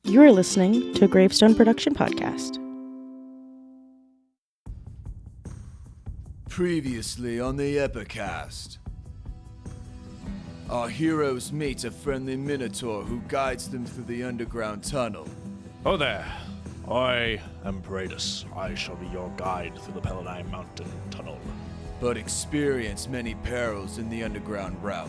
You're listening to a Gravestone production podcast. Previously on the Epikast, our heroes meet a friendly minotaur who guides them through the underground tunnel. Oh there. I am Bradus. I shall be your guide through the Paladine Mountain Tunnel. But experience many perils in the underground route,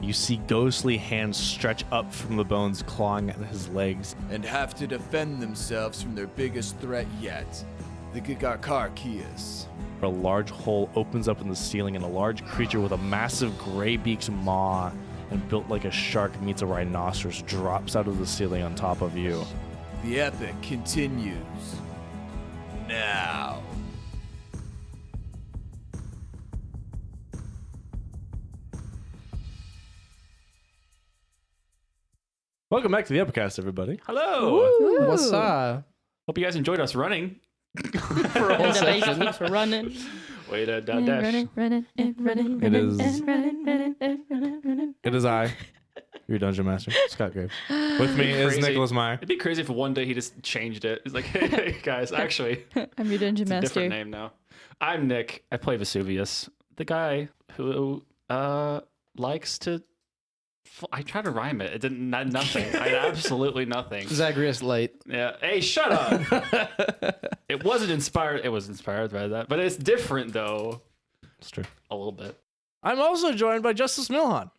You see ghostly hands stretch up from the bones, clawing at his legs. and have to defend themselves from their biggest threat yet, the Gigakarkias. A large hole opens up in the ceiling, and a large creature with a massive gray-beaked maw and built like a shark meets a rhinoceros drops out of the ceiling on top of you. The epic continues now. Welcome back to the Epikast, everybody. Hello. What's up? Hope you guys enjoyed us running for a whole And the bass session. keeps running. Way to dash. Running. It is I, your Dungeon Master, Scott Graves. With me is Crazy. Nicholas Meyer. It'd be crazy if one day he just changed it. He's like, hey guys, actually, I'm your dungeon it's a master. different name now. I'm Nick. I play Vesuvius, the guy who likes to. I tried to rhyme it. It didn't. Nothing. I had absolutely nothing. Zagreus Light. Yeah. Hey, shut up. It wasn't inspired. It was inspired by that, but it's different though. It's true. A little bit. I'm also joined by Justice Milhan.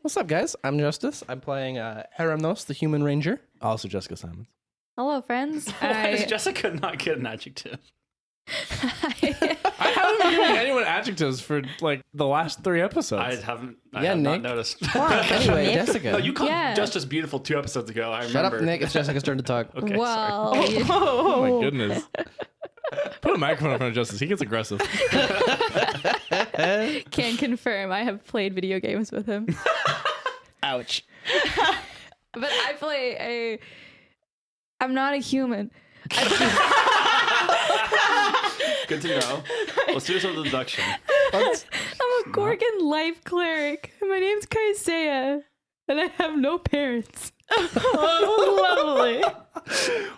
What's up, guys? I'm Justice. I'm playing Heramnos, the Human Ranger. Also Jessica Simons. Hello, friends. Why does Jessica not get an adjective? I haven't been giving anyone adjectives for like the last 3 episodes. I haven't. I Yeah, have not Nick. noticed. Anyway, Jessica. No, you called Yeah. Justice Beautiful 2 episodes ago. I Shut remember. up, Nick. It's Jessica's turn to talk. Okay, well, Oh my goodness. Put a microphone in front of Justice. He gets aggressive. can confirm I have played video games with him. Ouch. But I play I'm not a human. Good to know. Let's do some deduction. I'm a Gorgon life cleric. My name's Kaisea, and I have no parents. Lovely.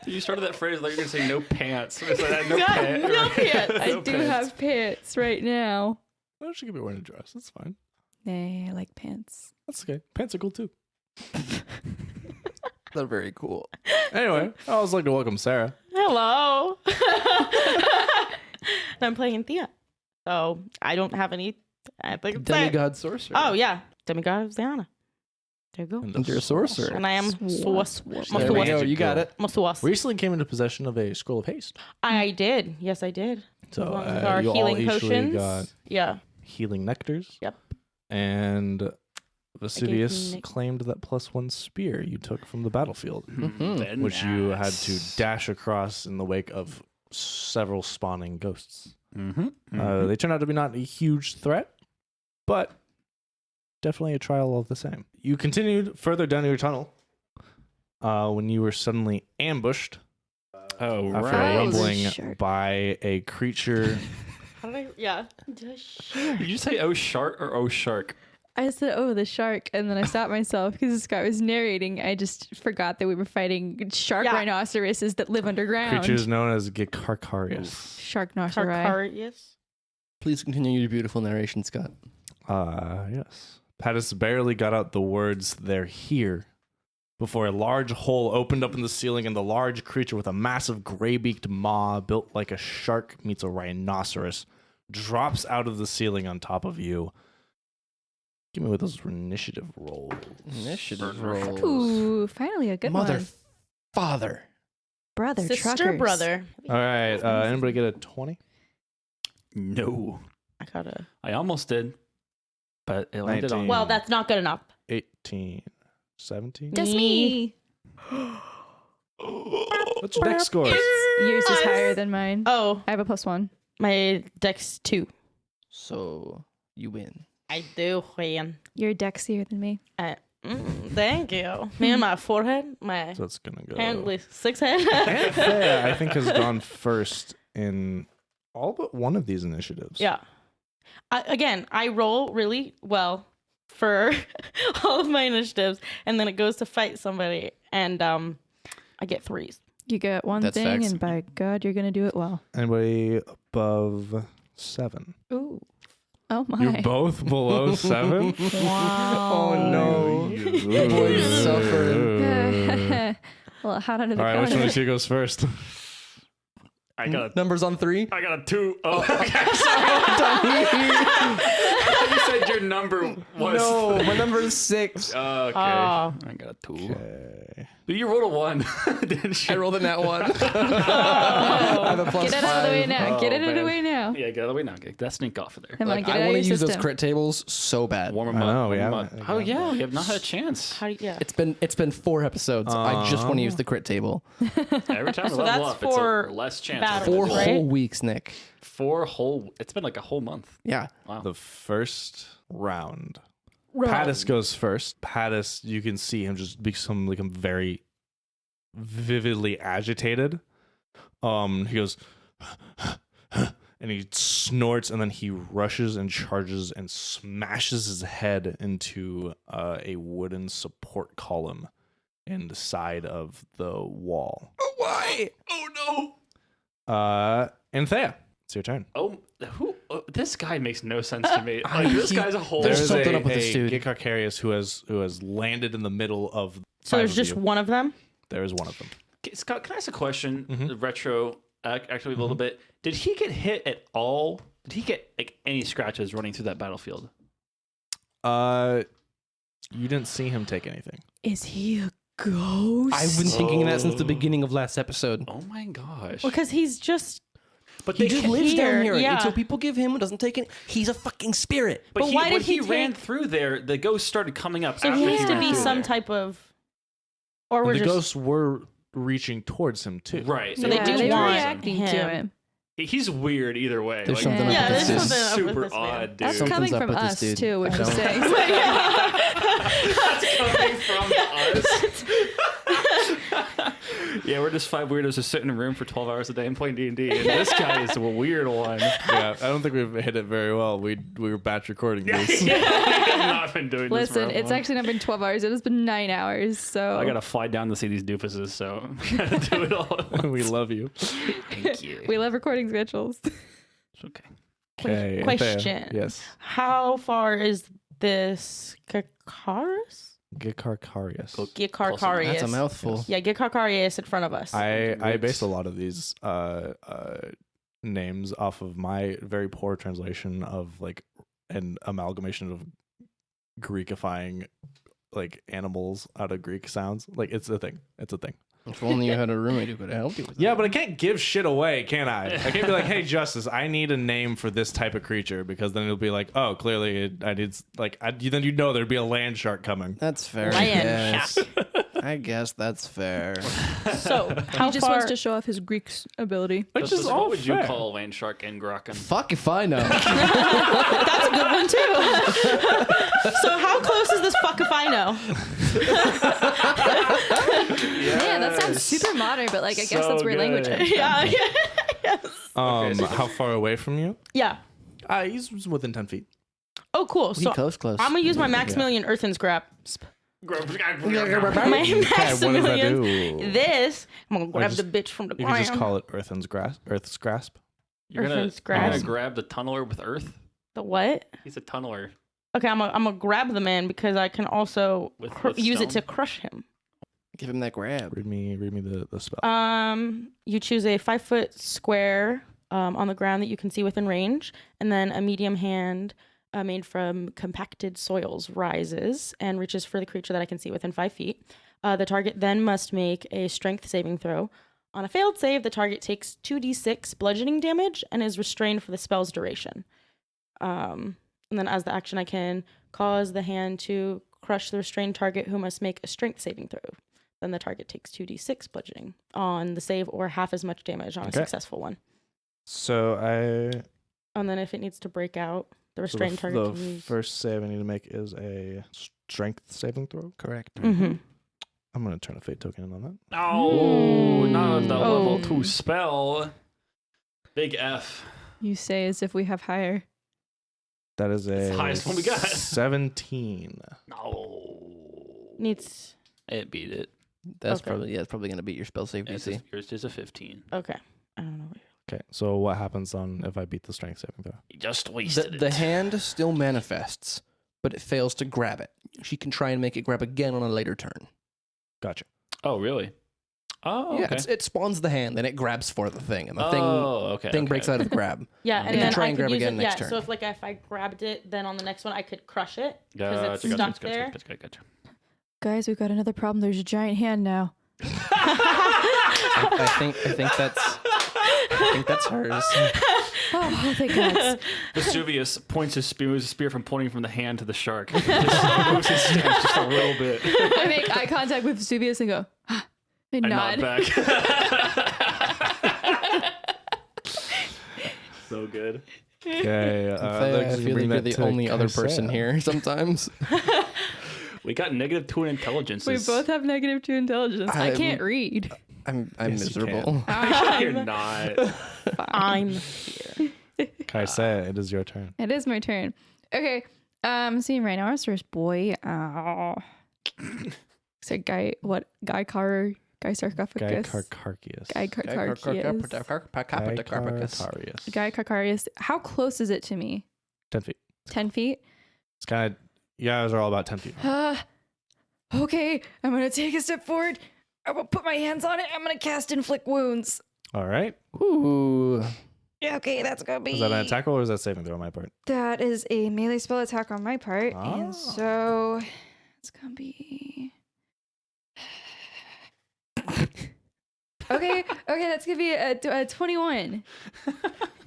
You started that phrase like you're gonna say no pants. It's like, no pants. no pants. I do have pants right now. Well, she could be wearing a dress. That's fine. Nay, I like pants. That's okay. Pants are cool too. They're very cool. Anyway, I always like to welcome Sarah. Hello. And I'm playing Thea. So I don't have any. I think it's that. Demigod Sorcerer. Oh, yeah. Demigod of Ziana. There you go. And you're a sorcerer. And I am sauce. There we go. You got it. Recently came into possession of a scroll of haste. I did. Yes, I did. So Along with our you all healing each potions. got Yeah. healing nectars. Yep. And Vesuvius Nick- claimed that +1 spear you took from the battlefield, Then which you had nice. to dash across in the wake of several spawning ghosts. Mm-hmm. They turned out to be not a huge threat, but definitely a trial all the same. You continued further down your tunnel when you were suddenly ambushed Oh, after right. rumbling Shark. by a creature. How did I? Yeah. Did you say oh shark or oh shark? I said, "Oh, the shark," and then I stopped myself because Scott was narrating. I just forgot that we were fighting shark Yeah. rhinoceroses that live underground. Creatures known as Gikarkarius. Shark noceri. Carcarius. Please continue your beautiful narration, Scott. Yes. Pattis barely got out the words, "They're here," before a large hole opened up in the ceiling and the large creature with a massive gray-beaked maw built like a shark meets a rhinoceros drops out of the ceiling on top of you. Give me with those initiative rolls. Initiative rolls. Ooh, finally a good Mother one. father. Brother, Sister, truckers. brother. All right. Anybody get a 20? No. I gotta. I almost did, but it landed 19. on. Well, that's not good enough. 18. 17? Just me. What's your dex score? Yours is higher than mine. Oh, I have a +1. my dex 2. So you win. I do win. You're dexier than me. Thank you. Me and my forehead, my So it's going to go. apparently 6 head. Aunt Thea, I think, has gone first in all but one of these initiatives. Yeah. I roll really well for all of my initiatives, and then it goes to fight somebody, and I get 3s. You get one That's thing, facts. and by God, you're gonna do it well. Anybody above 7? Ooh. Oh my. You're both below 7? Wow. Oh no. Boys suffering. Well, how did it All right, go? which one of you goes first? I got Numbers on 3. I got a 2. Oh, okay. I thought you said your number was. No, my number is 6. Okay. Oh. I got a 2. Okay. But you rolled a 1, didn't you? I rolled a nat 1. I have a plus Get it out of the way 5. now. Oh, Get it out of the man. way now. Yeah, get out of the way now. Get that sneak off of there. Come on, Like, get it I out of want to your use those system. crit tables so bad. Warm 'em I up. know, we warm 'em haven't- up. Oh yeah, we have not had a chance. How do you, yeah. It's been 4 episodes. I just want to use the crit table. Every time we So level that's up, for it's a less chance. battles, of 4 right? whole weeks, Nick. 4 whole. It's been like a whole month. Yeah. Wow. The first round. Pattis goes first. Pattis, you can see him just become like very vividly agitated. He goes and he snorts, and then he rushes and charges and smashes his head into a wooden support column in the side of the wall. Why? Oh no. Anthea, it's your turn. Oh, who? Oh, this guy makes no sense to me. Like this guy's a whole. There's There's something a, up with this dude. Gickarcarius who has landed in the middle of. So 5 there's of just you. one of them? There is one of them. Scott, can I ask a question? Mhm. Retro, actually a little bit. Did he get hit at all? Did he get like any scratches running through that battlefield? You didn't see him take anything. Is he a ghost? I've been thinking that since the Oh. beginning of last episode. Oh my gosh! Because he's just. But He just lives down here yeah. until people give him. Doesn't take it. He's a fucking spirit. But But why when did he ran take- through there? The ghost started coming up. So after he needs to ran be through some there. type of. Or we're The just. ghosts were reaching towards him too. Right. So they yeah, do they were want reacting to him. him. He's weird either way. There's Like, something Yeah, up there's with this something dude. up with super this man. odd, dude. That's Something's coming up from with this us dude. too, which I is don't- saying. That's coming from us. Yeah, we're just 5 weirdos just sitting in a room for 12 hours a day and playing D&D, and this guy is a weird one. Yeah, I don't think we've hit it very well. We were batch recording these. We have not been doing this Listen, for a it's month. actually not been 12 hours. It has been 9 hours. So I gotta fly down to see these doofuses, so I gotta do it all at once. We love you. Thank you. we love recording schedules. It's okay. Okay. Question. Anthea. Yes. How far is this Gickarus? Gickarcarius. Gickarcarius. That's a mouthful. Yeah, Gickarcarius in front of us. I base a lot of these names off of my very poor translation of like an amalgamation of Greekifying like animals out of Greek sounds. Like it's a thing. It's a thing. If only you had a roommate who could help you with that. Yeah, but I can't give shit away, can I? I can't be like, hey, Justice, I need a name for this type of creature, because then it'll be like, oh, clearly I need, like, then you'd know there'd be a land shark coming. That's fair. Lion I guess that's fair. So how He just far? wants to show off his Greek ability. Which is all what would you fair. call land shark and Graken? Fuck if I know. That's a good one too. So how close is this fuck if I know? Yeah, that sounds super modern, but like I guess So that's where language good. comes. Yeah. Yes. How far away from you? Yeah. He's within 10 feet. Oh, cool. He So close. I'm gonna use my Maximilian Earthen's grasp. My Okay, what does that Maximilian. do? This. I'm gonna grab just- the bitch from the You ground. can just call it Earth's grasp. You're gonna Earthen's grasp. grab the tunneler with Earth? The what? He's a tunneler. Okay, I'm gonna grab the man because I can also With use it to stone? crush him. Give him that grab. Read me the spell. You choose a 5-foot square on the ground that you can see within range, and then a medium hand made from compacted soils rises and reaches for the creature that I can see within 5 feet. The target then must make a strength saving throw. On a failed save, the target takes 2d6 bludgeoning damage and is restrained for the spell's duration. And then as the action, I can cause the hand to crush the restrained target who must make a strength saving throw. Then the target takes 2d6 bludgeoning on the save, or half as much damage on a Okay. successful one. So And then if it needs to break out, the restrained target the can use. first save I need to make is a strength saving throw. Correct. Mhm. I'm gonna turn a fate token in on that. Oh, not the Oh. level 2 spell. Big F. You say as if we have higher. That is It's a the highest one we got. 17. No. Needs. It beat it. That's Okay. probably gonna beat your spell save DC. Yours is a 15. Okay. I don't know. Okay, so what happens on if I beat the strength saving throw? You just wasted The it. hand still manifests, but it fails to grab it. She can try and make it grab again on a later turn. Gotcha. Oh, really? Oh, Yeah, okay. it spawns the hand, then it grabs for the thing, and the okay. thing breaks out of the grab. Yeah, You and can then try I and could grab use again it. next Yeah, turn. so if I grabbed it, then on the next one I could crush it because it's Gotcha, stuck there. Gotcha. Guys, we've got another problem. There's a giant hand now. I think that's hers. Oh, thank God. Vesuvius points his spear from pointing from the hand to the shark. Just moves his stance just a little bit. I make eye contact with Vesuvius and go, and I nod. nod back. So good. Okay, I feel like you're the only other person here sometimes. We got -2 in intelligence. We both have -2 intelligence. I can't read. I'm Yes, you miserable. You're not. I'm here. Kaisea, it is your turn. It is my turn. Okay. Seeing Rhinoceros boy. So guy sarcophagus. Guy Carcarchius. Guy Carcarchius. Guy Carcarius. How close is it to me? 10 feet. 10 feet? It's kind of, you guys are all about 10 feet. Okay, I'm gonna take a step forward. I'm gonna put my hands on it. I'm gonna cast Inflict Wounds. All right. Ooh. Yeah, okay, that's gonna be. Is that an attack or is that saving throw on my part? That is a melee spell attack on my part, Ah. and so it's gonna be. Okay, that's gonna be a 21.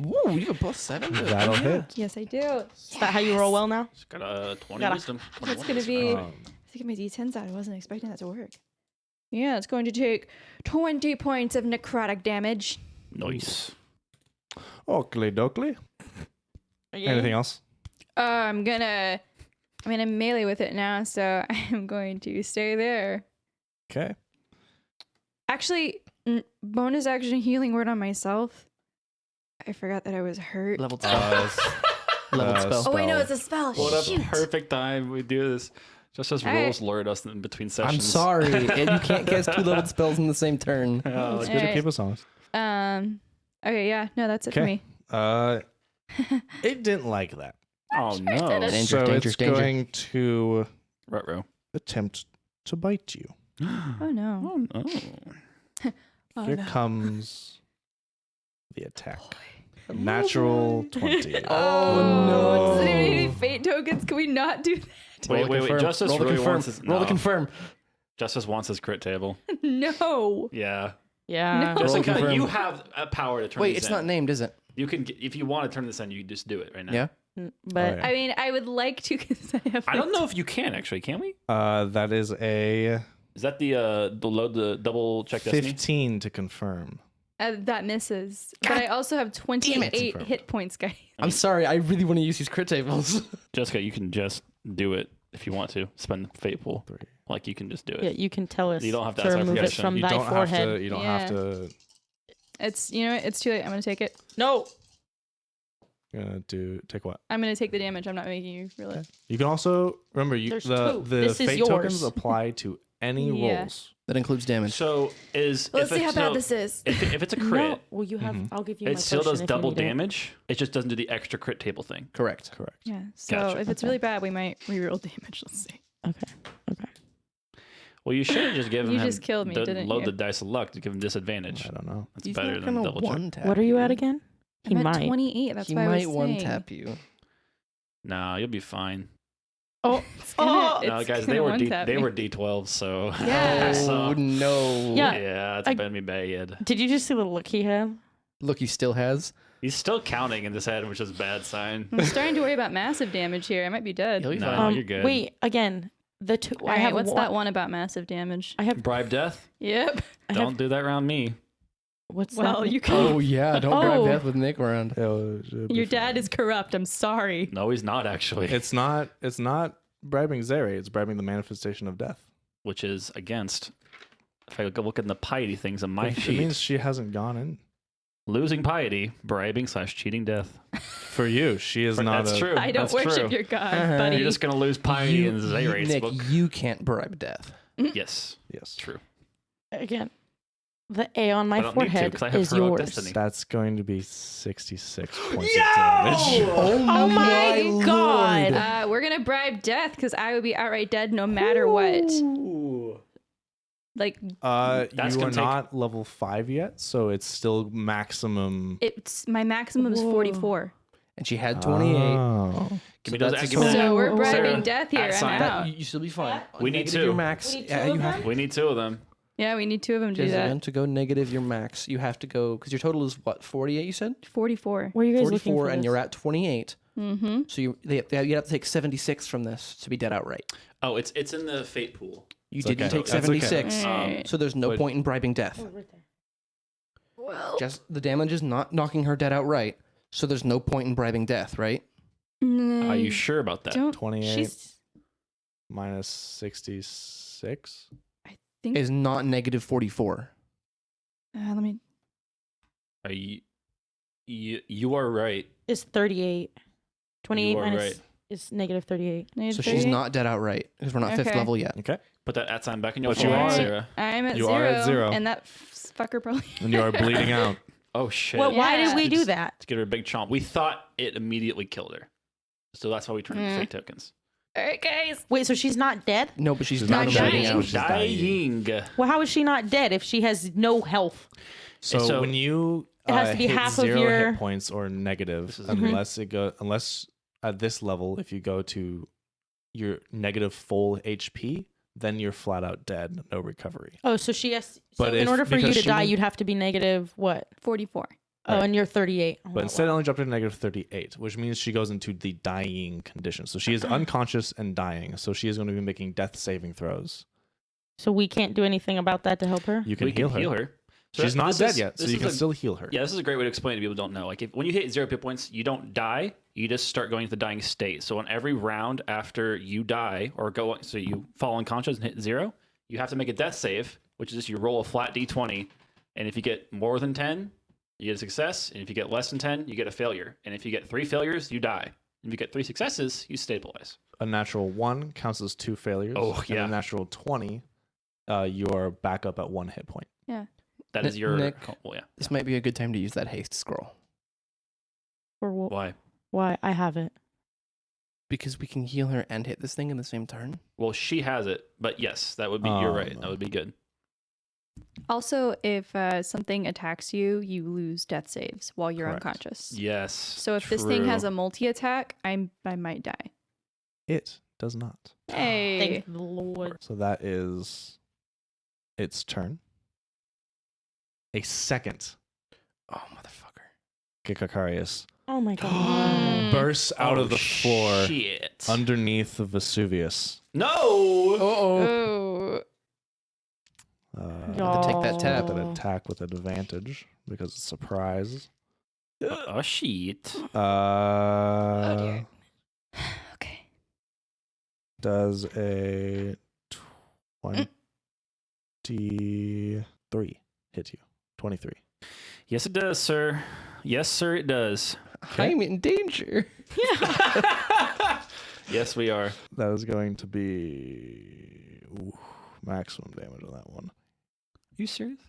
Ooh, you have a +7. That'll hit. Yes, I do. Is that how you roll well now? She's got a 20 Gotta- wisdom. That's 21 gonna is be. fine. Let's get my d10s out. I wasn't expecting that to work. Yeah, it's going to take 20 points of necrotic damage. Nice. Oakley dokley. Anything else? I'm gonna melee with it now, so I'm going to stay there. Okay. Actually, bonus action healing word on myself. I forgot that I was hurt. Leveled spell. Leveled spell. Oh wait, no, it's a spell. What Shoot. a perfect time we do this. Just as All right. rules lured us in between sessions. I'm sorry. You can't cast 2 leveled spells in the same turn. Oh, It's like, good to Alright. keep us honest. Okay, yeah, no, that's it for Okay. me. It didn't like that. oh no. Danger, So danger, it's danger. going to Ruh-roh. attempt to bite you. Oh no. Oh no. Oh, Here no. comes the attack. Natural 20. Oh, no. Does anyone need any fate tokens? Can we not do that? Wait. Justice Roll to really confirm. wants his, Roll to no. confirm. Justice wants his crit table. No. Yeah. Yeah. No. Jessica, confirm. you have a power to turn Wait, these it's in. not named, is it? You can, if you want to turn this in, you can just do it right now. Yeah. But Okay. I mean, I would like to because I have. I don't know if you can actually. Can we? That is a Is that the load the double check destiny? 15 to confirm. That misses. But I also have 28 Confirmed. hit points, guys. I'm sorry. I really want to use these crit tables. Jessica, you can just do it if you want to. Spend fate pool. 3. Like you can just do it. yeah, you can tell us You don't have to to ask our remove it permission. from You thy don't forehead. have to. You don't have to. It's it's too late. I'm gonna take it. No. You're gonna take what? I'm gonna take the damage. I'm not making you feel it. You can also remember There's the two. This is fate yours. tokens apply to any Yeah. rolls. That includes damage. So is Let's if see how it's bad no- this is. If it's a crit, No. Well, you have. I'll give you. it my still potion does if you double need it. damage. It just doesn't do the extra crit table thing. Correct. Correct. Yeah. So Gotcha. if it's really bad, we might reroll damage. Let's see. Okay. Well, you should have just given You him just killed me, didn't load you? the dice of luck to give him disadvantage. I don't know. That's He's better not than gonna double check. one-tap What are you at you. again? He I'm at might. 28. That's He why I was might one saying. tap you. No, you'll be fine. Oh. It's gonna, No, it's guys, gonna one-tap me. were D12, so Yeah. Oh no. Yeah. yeah, it's I- been me bad. Did you just see the look he had? Look, he still has. He's still counting in his head, which is a bad sign. I'm starting to worry about massive damage here. I might be dead. He'll be No, fine. you're good. Wait. Again. The two. All I right, have what's one. that one about massive damage? I have. Bribe death? Yep. I Don't have. do that around me. What's Well, that? you can. Oh yeah, don't bribe Oh. death with Nick around. Your dad is corrupt. I'm sorry. No, he's not actually. It's not. It's not bribing Zeri. It's bribing the manifestation of death. Which is against. If I look at the piety things on my It sheet, means she hasn't gone in. losing piety, bribing / cheating death. For you, she is not. That's a, true. I don't That's worship true. your god, Uh-huh. buddy. You're just gonna lose piety in Zayrate's Nick, book. you can't bribe death. Yes, Yes. true. Again, the A on I my don't need to, forehead 'cause I have is heroic yours. destiny. That's going to be 66 points of damage. Oh my god! We're gonna bribe death because I would be outright dead no matter what. Like That's You gonna are take- not level 5 yet, so it's still maximum. it's my maximum is Whoa. 44. And she had 28. Oh. Give me So those. that's Give me so- that. So we're Oh, bribing Sarah, death here. at I'm sign. out. You still be fine. We need Negative two. your max. We need Yeah, two you of have them? We need 2 of them. Yeah, we need 2 of them to do Jessica, that. to go negative your max, you have to go because your total is what, 48? You said 44. Where are you guys looking 44, for and this? you're at 28. Mm-hmm. So you have to take 76 from this to be dead outright. Oh, it's in the fate pool. You It's didn't okay. take That's okay. 76, Alright. so there's no But- point in bribing death. Oh, right there. Well, Just the damage is not knocking her dead outright, so there's no point in bribing death, right? Are you sure about that? Don't 28 She's minus 66. think. Is not negative 44. Let me. Are you are right. is 38. 28 You are minus right. is negative 38. So she's not dead outright because we're not 5th Okay. level yet. Okay. Put that @ sign back in your But you phone, are- Sarah. I'm at You 0. are at 0. And that fucker probably. And you are bleeding out. Oh shit! Well, why Yeah. did we do Just- that? To give her a big chomp. We thought it immediately killed her, so that's why we turned into Mm. fate tokens. All right, guys. Wait, so she's not dead? No, but she's She's not not bleeding dying. out. She's dying. Dying. Well, how is she not dead if she has no health? So, when you It has to be hit half of 0 your- hit points or negative, This is unless at this level, if you go to your negative full HP, then you're flat out dead, no recovery. Oh, so she has. So But in if- order for you because to she die, won't- you'd have to be negative what? 44. Oh, Right. and you're 38. Oh, But instead, it only dropped to negative 38, which means she goes into the dying condition. So she is unconscious and dying. So she is going to be making death saving throws. so we can't do anything about that to help her. You can We heal can her. heal her. So She's that- not this dead is- yet, so this you is can a- still heal her. Yeah, this is a great way to explain to people who don't know. Like, when you hit 0 hit points, you don't die. You just start going into the dying state. So on every round after you die or go, so you fall unconscious and hit 0, you have to make a death save, which is just you roll a flat d20, and if you get more than 10, you get a success, and if you get less than 10, you get a failure. And if you get 3 failures, you die. If you get 3 successes, you stabilize. A natural 1 counts as 2 failures. Oh, yeah. And a natural 20, you are back up at 1 hit point. That is your. Nick. Well, yeah. This might be a good time to use that haste scroll Or wh- Why? why? I have it. because we can heal her and hit this thing in the same turn. Well, she has it, but yes, that would be. You're right. That would be good. Also, if something attacks you, you lose death saves while you're Correct. unconscious. Yes. So if this thing has true. a multi attack, I might die. It does not. Hey. Thank the Lord. So that is its turn. A second, Oh, motherfucker. Gikakarius Oh my god. bursts out of the floor Shit. underneath Vesuvius. No. Oh. Oh. Uh, to take that tab. An attack with advantage because it's surprise. Oh shit. dear. Okay. Does a 23 hit you? 23. Yes, it does, sir. Yes, sir, it does. I'm in danger. Yes, we are. That is going to be maximum damage on that one. You serious?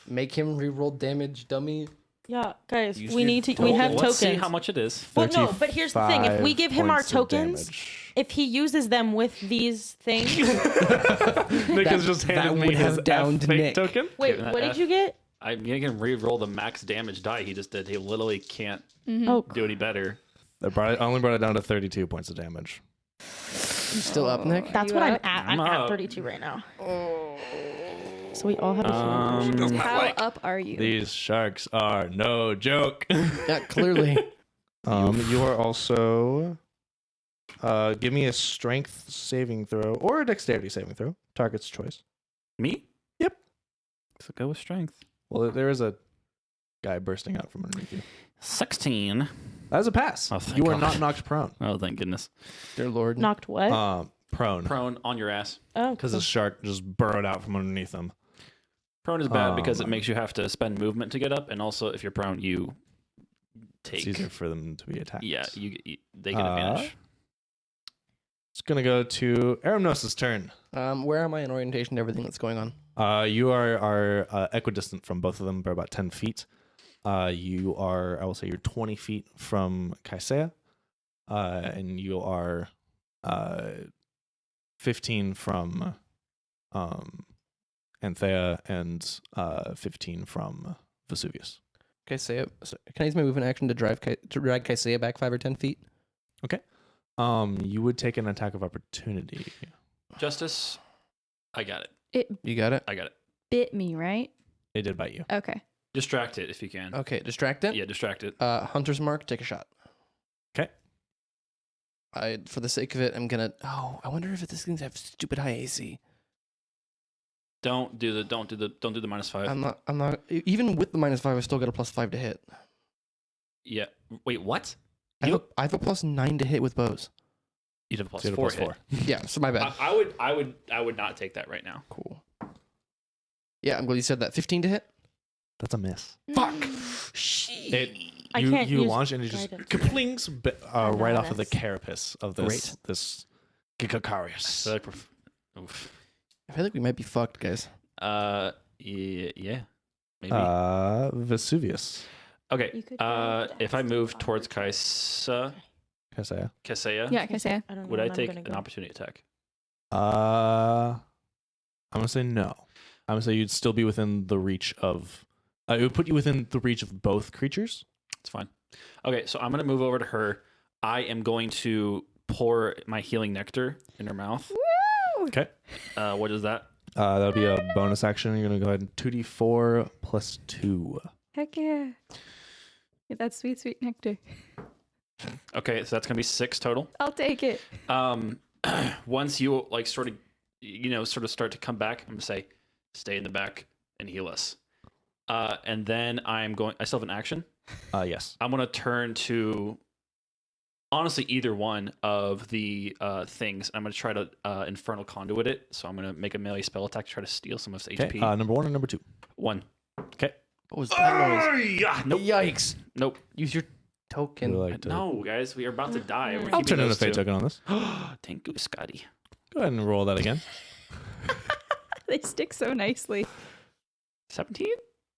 Make him reroll damage, dummy. Yeah, guys, Use we your need to. We token. have Let's tokens. see how much it is. Well, no, but here's the thing: if we give him our 35 points of tokens, damage. if he uses them with these things, Nick has just that handed me would have his downed fate Nick. token. wait, Okay, what did you get? I'm gonna get him re-roll the max damage die he just did. He literally can't Oh, do any better. I only brought it down to 32 points of damage. You still up, Nick? that's You what I'm up? at. I'm I'm at up. 32 right now. So we all have a healing potion. How up are you? These sharks are no joke. Yeah, clearly. You are also. Give me a strength saving throw or a dexterity saving throw. Target's choice. Me? Yep. So go with strength. Well, there is a guy bursting out from underneath you. 16. That is a pass. Oh, thank You are God. not knocked prone. Oh, thank goodness. Dear Lord. Knocked what? Prone. Prone on your ass. Oh, Because cool. the shark just burrowed out from underneath him. Prone is bad because it Um, makes you have to spend movement to get up, and also if you're prone, you It's take. easier for them to be attacked. Yeah, they get advantage. It's gonna go to Aramnos' turn. Where am I in orientation to everything that's going on? You are equidistant from both of them by about 10 feet. You are, I will say, you're 20 feet from Kaisea, and you are 15 from Anthea, and 15 from Vesuvius. Kaisea. So can I use my move in action to drag Kaisea back 5 or 10 feet? You would take an attack of opportunity. Justice, I got it. It You got it? I got it. bit me, right? It did bite you. Okay. Distract it if you can. Okay, distract it. Yeah, distract it. Hunter's mark, take a shot. Okay. For the sake of it, I'm gonna. Oh, I wonder if this thing's have stupid high AC. Don't do the -5. I'm not. Even with the -5, I still got a +5 to hit. Yeah. Wait, what? I have a +9 to hit with bows. You'd have a plus So you had a four. plus hit. 4. Yeah, so my bad. I would not take that right now. Cool. Yeah, I'm glad you said that. 15 to hit. That's a miss. Fuck. I You can't use launch and it just guidance. kaplings right off of the Bananas. carapace of this Gigacarius. So oof. I feel like we might be fucked, guys. Yeah. Maybe. Vesuvius. Okay. You could go If I to move the towards opposite. Kaisea. Kaisea, Yeah, Kaisea. I don't know would I when I'm take gonna an go. opportunity attack? I'm gonna say no. I'm gonna say you'd still be within the reach of. It would put you within the reach of both creatures. It's fine. Okay, so I'm gonna move over to her. I am going to pour my healing nectar in her mouth. Okay. What is that? That'll be a bonus action. You're gonna go ahead and 2d4 plus 2. Heck yeah. Get that sweet, sweet nectar. Okay, so that's gonna be 6 total. I'll take it. Once you like sort of start to come back, I'm gonna say, stay in the back and heal us. And then I still have an action. Yes. I'm gonna turn to honestly either one of the things. I'm gonna try to infernal conduit it. So I'm gonna make a melee spell attack to try to steal some of its Okay. HP. Number 1 or number 2? 1. Okay. What was that noise? Yeah, nope. Yikes. Nope. Use your token. No, guys, we are about to die. We're I'll keeping turn in a those fate two. token on this. Thank you, Scotty. Go ahead and roll that again. They stick so nicely. 17.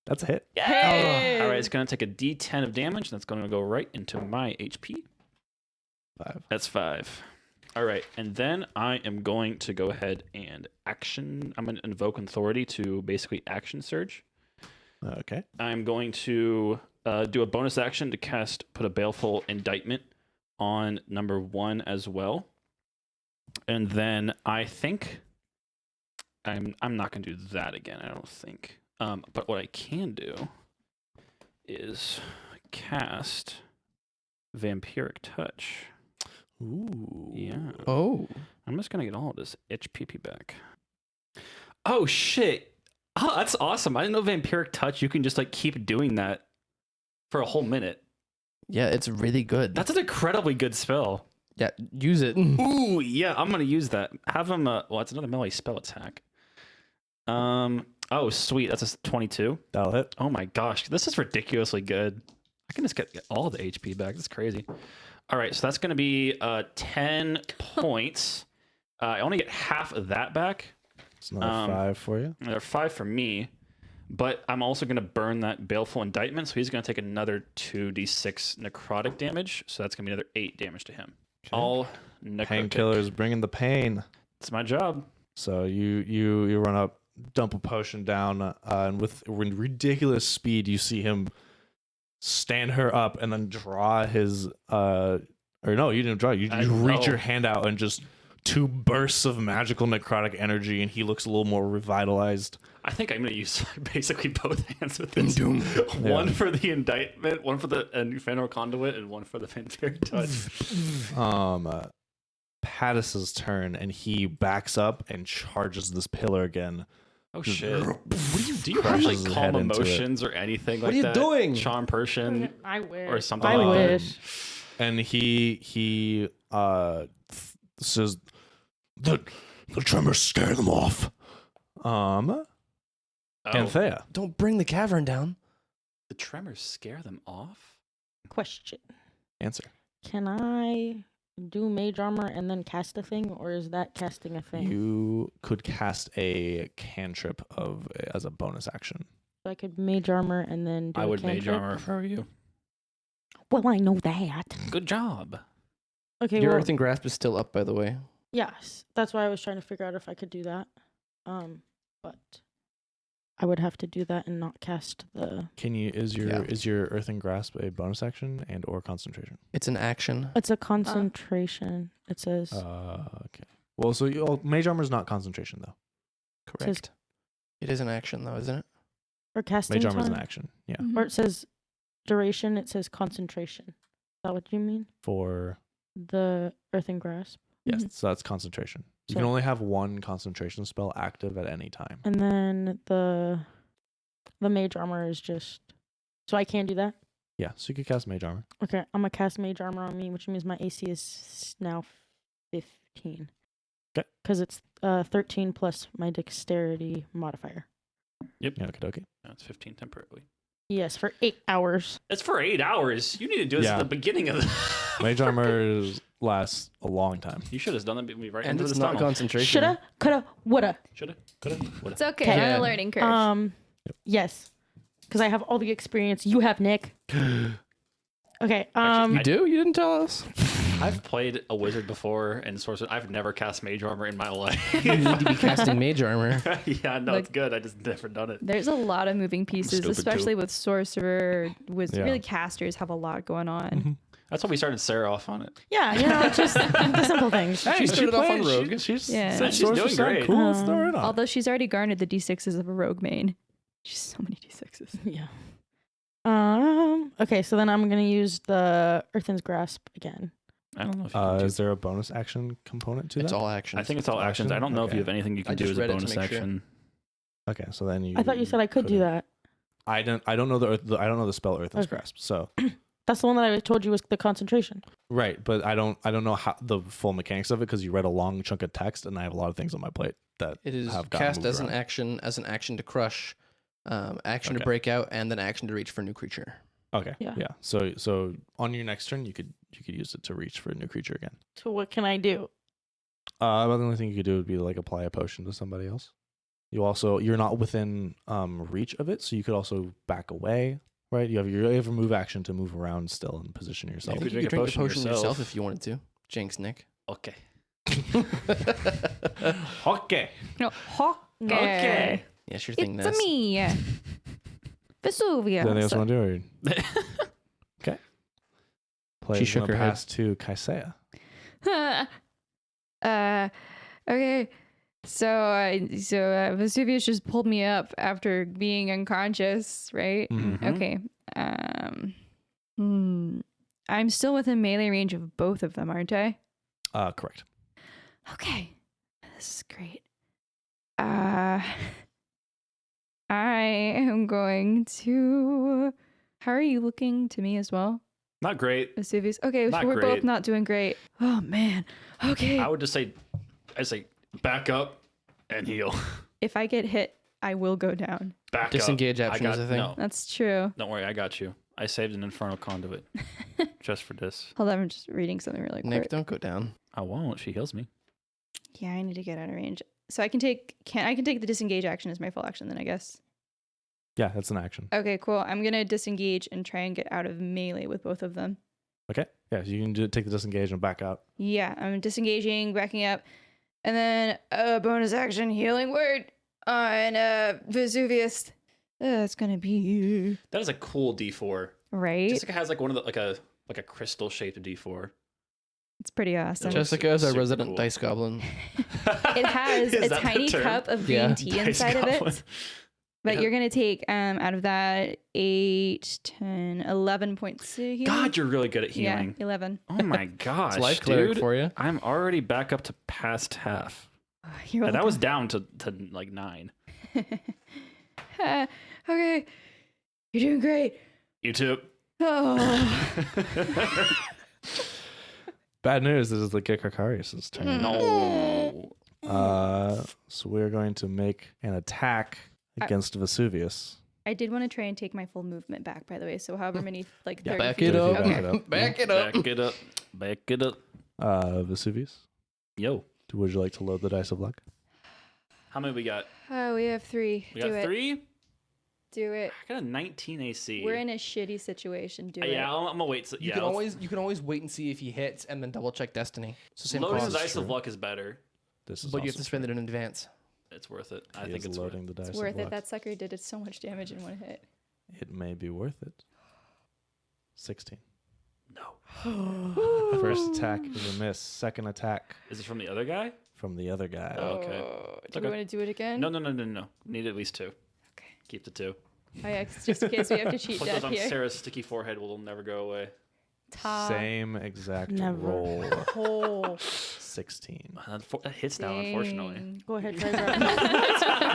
That's a hit. Hey! All right, it's gonna take a D10 of damage, and that's gonna go right into my HP. 5. That's 5. All right, and then I am going to go ahead and action. I'm gonna invoke authority to basically action surge. Okay. I'm going to do a bonus action to put a baleful indictment on number 1 as well, and then I think I'm not gonna do that again. I don't think. But what I can do is cast Vampiric Touch. Ooh. Yeah. Oh. I'm just going to get all of this HPP back. Oh, shit. Oh, that's awesome. I didn't know Vampiric Touch, you can just like keep doing that for a whole minute. Yeah, it's really good. That's an incredibly good spell. Yeah, use it. Ooh, yeah, I'm going to use that. Have him, well, it's another melee spell attack. Oh, sweet. That's a 22. That'll hit. Oh my gosh, this is ridiculously good. I can just get all the HP back. That's crazy. All right, so that's going to be 10 points. I only get half of that back. It's another 5 for you. There are 5 for me, but I'm also going to burn that Baleful Indictment, so he's going to take another 2d6 necrotic damage. So that's going to be another 8 damage to him. Okay. All necrotic. Painkillers bringing the pain. It's my job. So you run up, dump a potion down, and with ridiculous speed, you see him stand her up and then draw his or no, you didn't draw. You reach your hand out and just 2 bursts of magical necrotic energy, and he looks a little more revitalized. I think I'm going to use basically both hands with this. One Yeah. for the indictment, one for the Infernal Conduit, and one for the Vampiric Touch. Pattis's turn, and he backs up and charges this pillar again. Oh shit! Do you have Crashes like his calm head into it. emotions or anything What like are you that? doing? Charm Person I wish. or something I like wish. And he says, the tremors scare them off. that. Oh, Anthea. Don't bring the cavern down. the tremors scare them off. Question. Answer. Can I do mage armor and then cast a thing, or is that casting a thing? You could cast a cantrip as a bonus action. So I could mage armor and then do I a would mage cantrip? armor for you. Well, I know that. Good job. Okay, Your well, Earthing Grasp is still up, by the way. yes. That's why I was trying to figure out if I could do that. But I would have to do that and not cast the... Can you? Is Yeah. your Earthing Grasp a bonus action and or concentration? It's an action. It's a concentration, it says. Okay. Well, so mage armor is not concentration though. Correct. It is an action, though, isn't it? Or casting Mage armor is an time. action. Yeah. Mhm. Or it says duration, it says concentration. Is that what you mean? For The Earthing Grasp. yes, so that's concentration. You can So- only have one concentration spell active at any time. And then the mage armor is just... So I can do that? Yeah, so you could cast mage armor. Okay, I'm going to cast mage armor on me, which means my AC is now 15. Okay. Because it's 13 plus my dexterity modifier. Yeah, okay. That's 15 temporarily. Yes, for 8 hours. It's for 8 hours. You need to do this Yeah. at the beginning of the. Mage armor lasts a long time. You should have done that right And into it's the not tunnel. concentration. Shoulda, coulda, woulda. Shoulda, coulda, woulda. It's okay. Okay. I'm Yeah. a learning curve. Yes. Because I have all the experience you have, Nick. Okay, Actually, You do? You didn't tell us? I've played a wizard before and sorcerer. I've never cast mage armor in my life. You need to be casting mage armor. Yeah, no, Like- it's good. I just never done it. There's a lot of moving pieces, stupid, especially with sorcerer. With Yeah. really casters have a lot going on. Mhm. That's why we started Sarah off on it. yeah, it's just the simple things. She started off on rogue. She's Yeah. said She's sorcerer doing sound great. Cool, let's throw her in on it. Although she's already garnered the d6s of a rogue main. She's so many d6s. Yeah. Okay, so then I'm going to use the Earthen's Grasp again. I don't know if you can do. Is there a bonus action component to It's that? all actions. I think it's all actions. I don't know if you have anything you I can do just as a read it to bonus make sure. action. Okay, so then you. I thought you said I could do couldn't. that. I don't know I don't know the spell Earthen's Okay. Grasp. So That's the one that I told you was the concentration. right, but I don't know how the full mechanics of it because you read a long chunk of text and I have a lot of things on my plate that It is have gotten cast moved as an around. action to crush, action to Okay. break out, and then action to reach for a new creature. Okay. Yeah. Yeah. So on your next turn you could use it to reach for a new creature again. So what can I do? Well, the only thing you could do would be like apply a potion to somebody else. You're not within reach of it, so you could also back away, right? You have a move action to move around still and position yourself. You could You drink could a drink the potion potion yourself. yourself if you wanted to. Jinx, Nick. Okay. Okay. No, Okay. Yeah, sure thing, It's Ness. me, Vesuvius. Anything else you want to do? Or... Okay. Play She shook her head. pass to Kaisea. Okay. So Vesuvius just pulled me up after being unconscious, right? Mhm. Okay. I'm still within melee range of both of them, aren't I? Correct. Okay. This is great. I am going to. How are you looking to me as well, Not great. Vesuvius? Okay, Not so we're both great. not doing great. Oh man. Okay. I would just say, back up and heal. If I get hit, I will go down. Back Disengage up. action is a thing. No, That's true. don't worry. I got you. I saved an infernal conduit just for this. Hold on, I'm just reading something really Nick, quick. don't go down. I won't. She heals me. Yeah, I need to get out of range. So I can take the disengage action as my full action then, I guess. Yeah, that's an action. Okay, cool. I'm gonna disengage and try and get out of melee with both of them. Okay. Yeah, so you can take the disengage and back out. Yeah, I'm disengaging, backing up, and then a bonus action healing word on Vesuvius. That's gonna be That is a cool D4. right. Jessica has one of the like a crystal shaped D4. It's pretty awesome. That looks Jessica is our super resident cool. dice goblin. It has Is a that the tiny term? cup of green Yeah. tea Dice inside of goblin. it. But Yeah. you're going to take out of that 8, 10, 11 points to heal. God, you're really good at Yeah, healing. 11. Oh my gosh, It's life cleric dude. for you. I'm already back up to past half. Oh, you're And that was welcome. down to like 9. Okay. You're doing great. You too. Oh. Bad news, this is the Gikakarius' turn. No. So we're going to make an attack against Vesuvius. I did want to try and take my full movement back, by the way. So however many, like 30 Back feet. it up. Back Okay. it up. Back it up. Back it up. Back it up. Vesuvius, Yo. would you like to load the dice of luck? How many we got? Oh, we have 3. We Do got it. 3? Do it. I got a 19 AC. We're in a shitty situation. Do it. Yeah, I'm gonna wait. So, You can always wait and see if he hits, and then double check destiny. So same loading cost, the dice true. of luck is better. This is but you have also to spend it in advance. It's worth it. I He think is it's worth loading it. the dice It's of worth luck. it. That sucker did so much damage in one hit. It may be worth it. 16. No. First attack is a miss. Second attack Is it from the other guy? from the other guy. Oh, okay. Do we okay. want to do it again? No. Need at least 2. Okay. Keep the 2. Oh, yeah, just in case we have to cheat Put death those on here. Sarah's sticky forehead. Will never go away. Same exact Never. roll. Oh, 16. That hits now, unfortunately. Dang. go ahead, try that.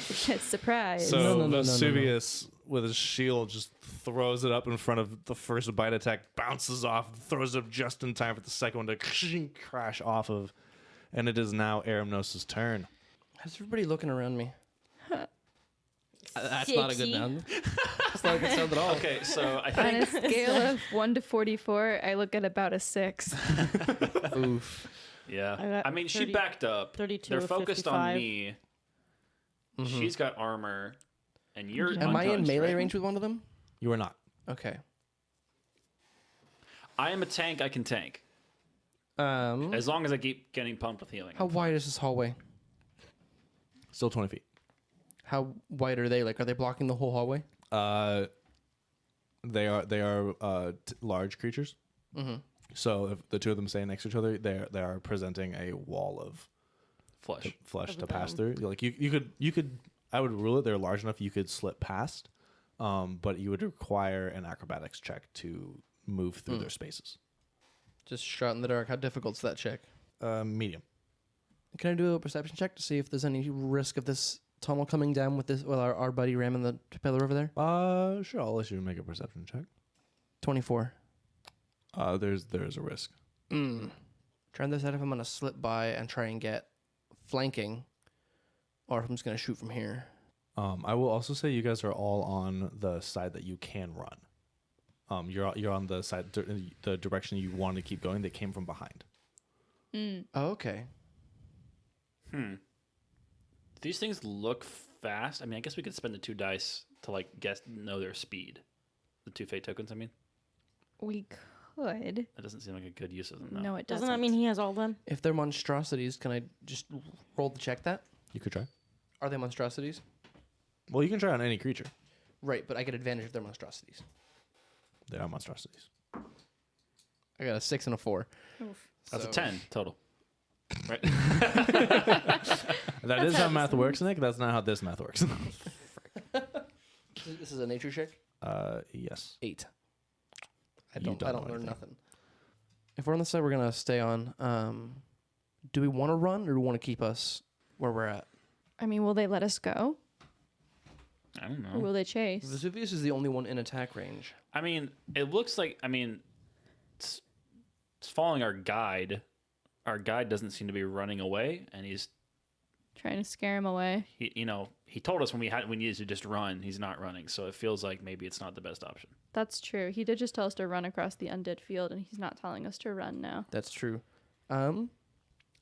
Surprise. So No. Vesuvius, with his shield, just throws it up in front of the first bite attack, bounces off, throws it up just in time for the second one to crash off of. And it is now Aramnos' turn. How's everybody looking around me? That's not a good Sexy. sound. That's not a good sound at all. Okay, so I On a think. scale of 1 to 44, I look at about a 6. Oof. Yeah. got I mean, she 30 backed up. 32 They're of focused 55. on me. She's got armor, and you're. Am I in untouched, melee right? range with one of them? You are not. Okay. I am a tank. I can tank Um, as long as I keep getting pumped with healing. how wide is this hallway? Still 20 feet. How wide are they? Like, are they blocking the whole hallway? They are large creatures. Mm-hmm. So if the two of them stay next to each other, they are presenting a wall of Flesh. flesh Of to pass them. through. Like you could I would rule it they're large enough you could slip past, but you would require an acrobatics check to move through their spaces. Just shot in the dark. How difficult's that check? Medium. Can I do a perception check to see if there's any risk of this tunnel coming down with our buddy ramming the pillar over there? Sure. I'll let you make a perception check. 24. There's a risk. Trying to decide if I'm gonna slip by and try and get flanking, or if I'm just gonna shoot from here. I will also say you guys are all on the side that you can run. You're on the side, the direction you want to keep going. That came from behind. Oh, okay. These things look fast. I mean, I guess we could spend the 2 dice to know their speed. The 2 fate tokens. I mean, We could. that doesn't seem like a good use of them. Though. No, it doesn't. Doesn't that mean he has all of them? If they're monstrosities, can I just roll to check that? You could try. Are they monstrosities? Well, you can try on any creature. Right, but I get advantage if they're monstrosities. They are monstrosities. I got a 6 and a 4. That's So- a 10 total. Right. That is how math works, Nick. That's not how this math works. This is a nature check? Yes. 8. I You don't don't know learn anything. nothing. If we're on the side we're gonna stay on, do we want to run or do we want to keep us where we're at? I mean, will they let us go? I don't Or know. will they chase? Vesuvius is the only one in attack range. I mean, it looks like. I mean, it's following our guide. Our guide doesn't seem to be running away, and he's Trying to scare him away. he told us when we needed to just run. He's not running, so it feels like maybe it's not the best option. That's true. He did just tell us to run across the undead field, and he's not telling us to run now. That's true. I'm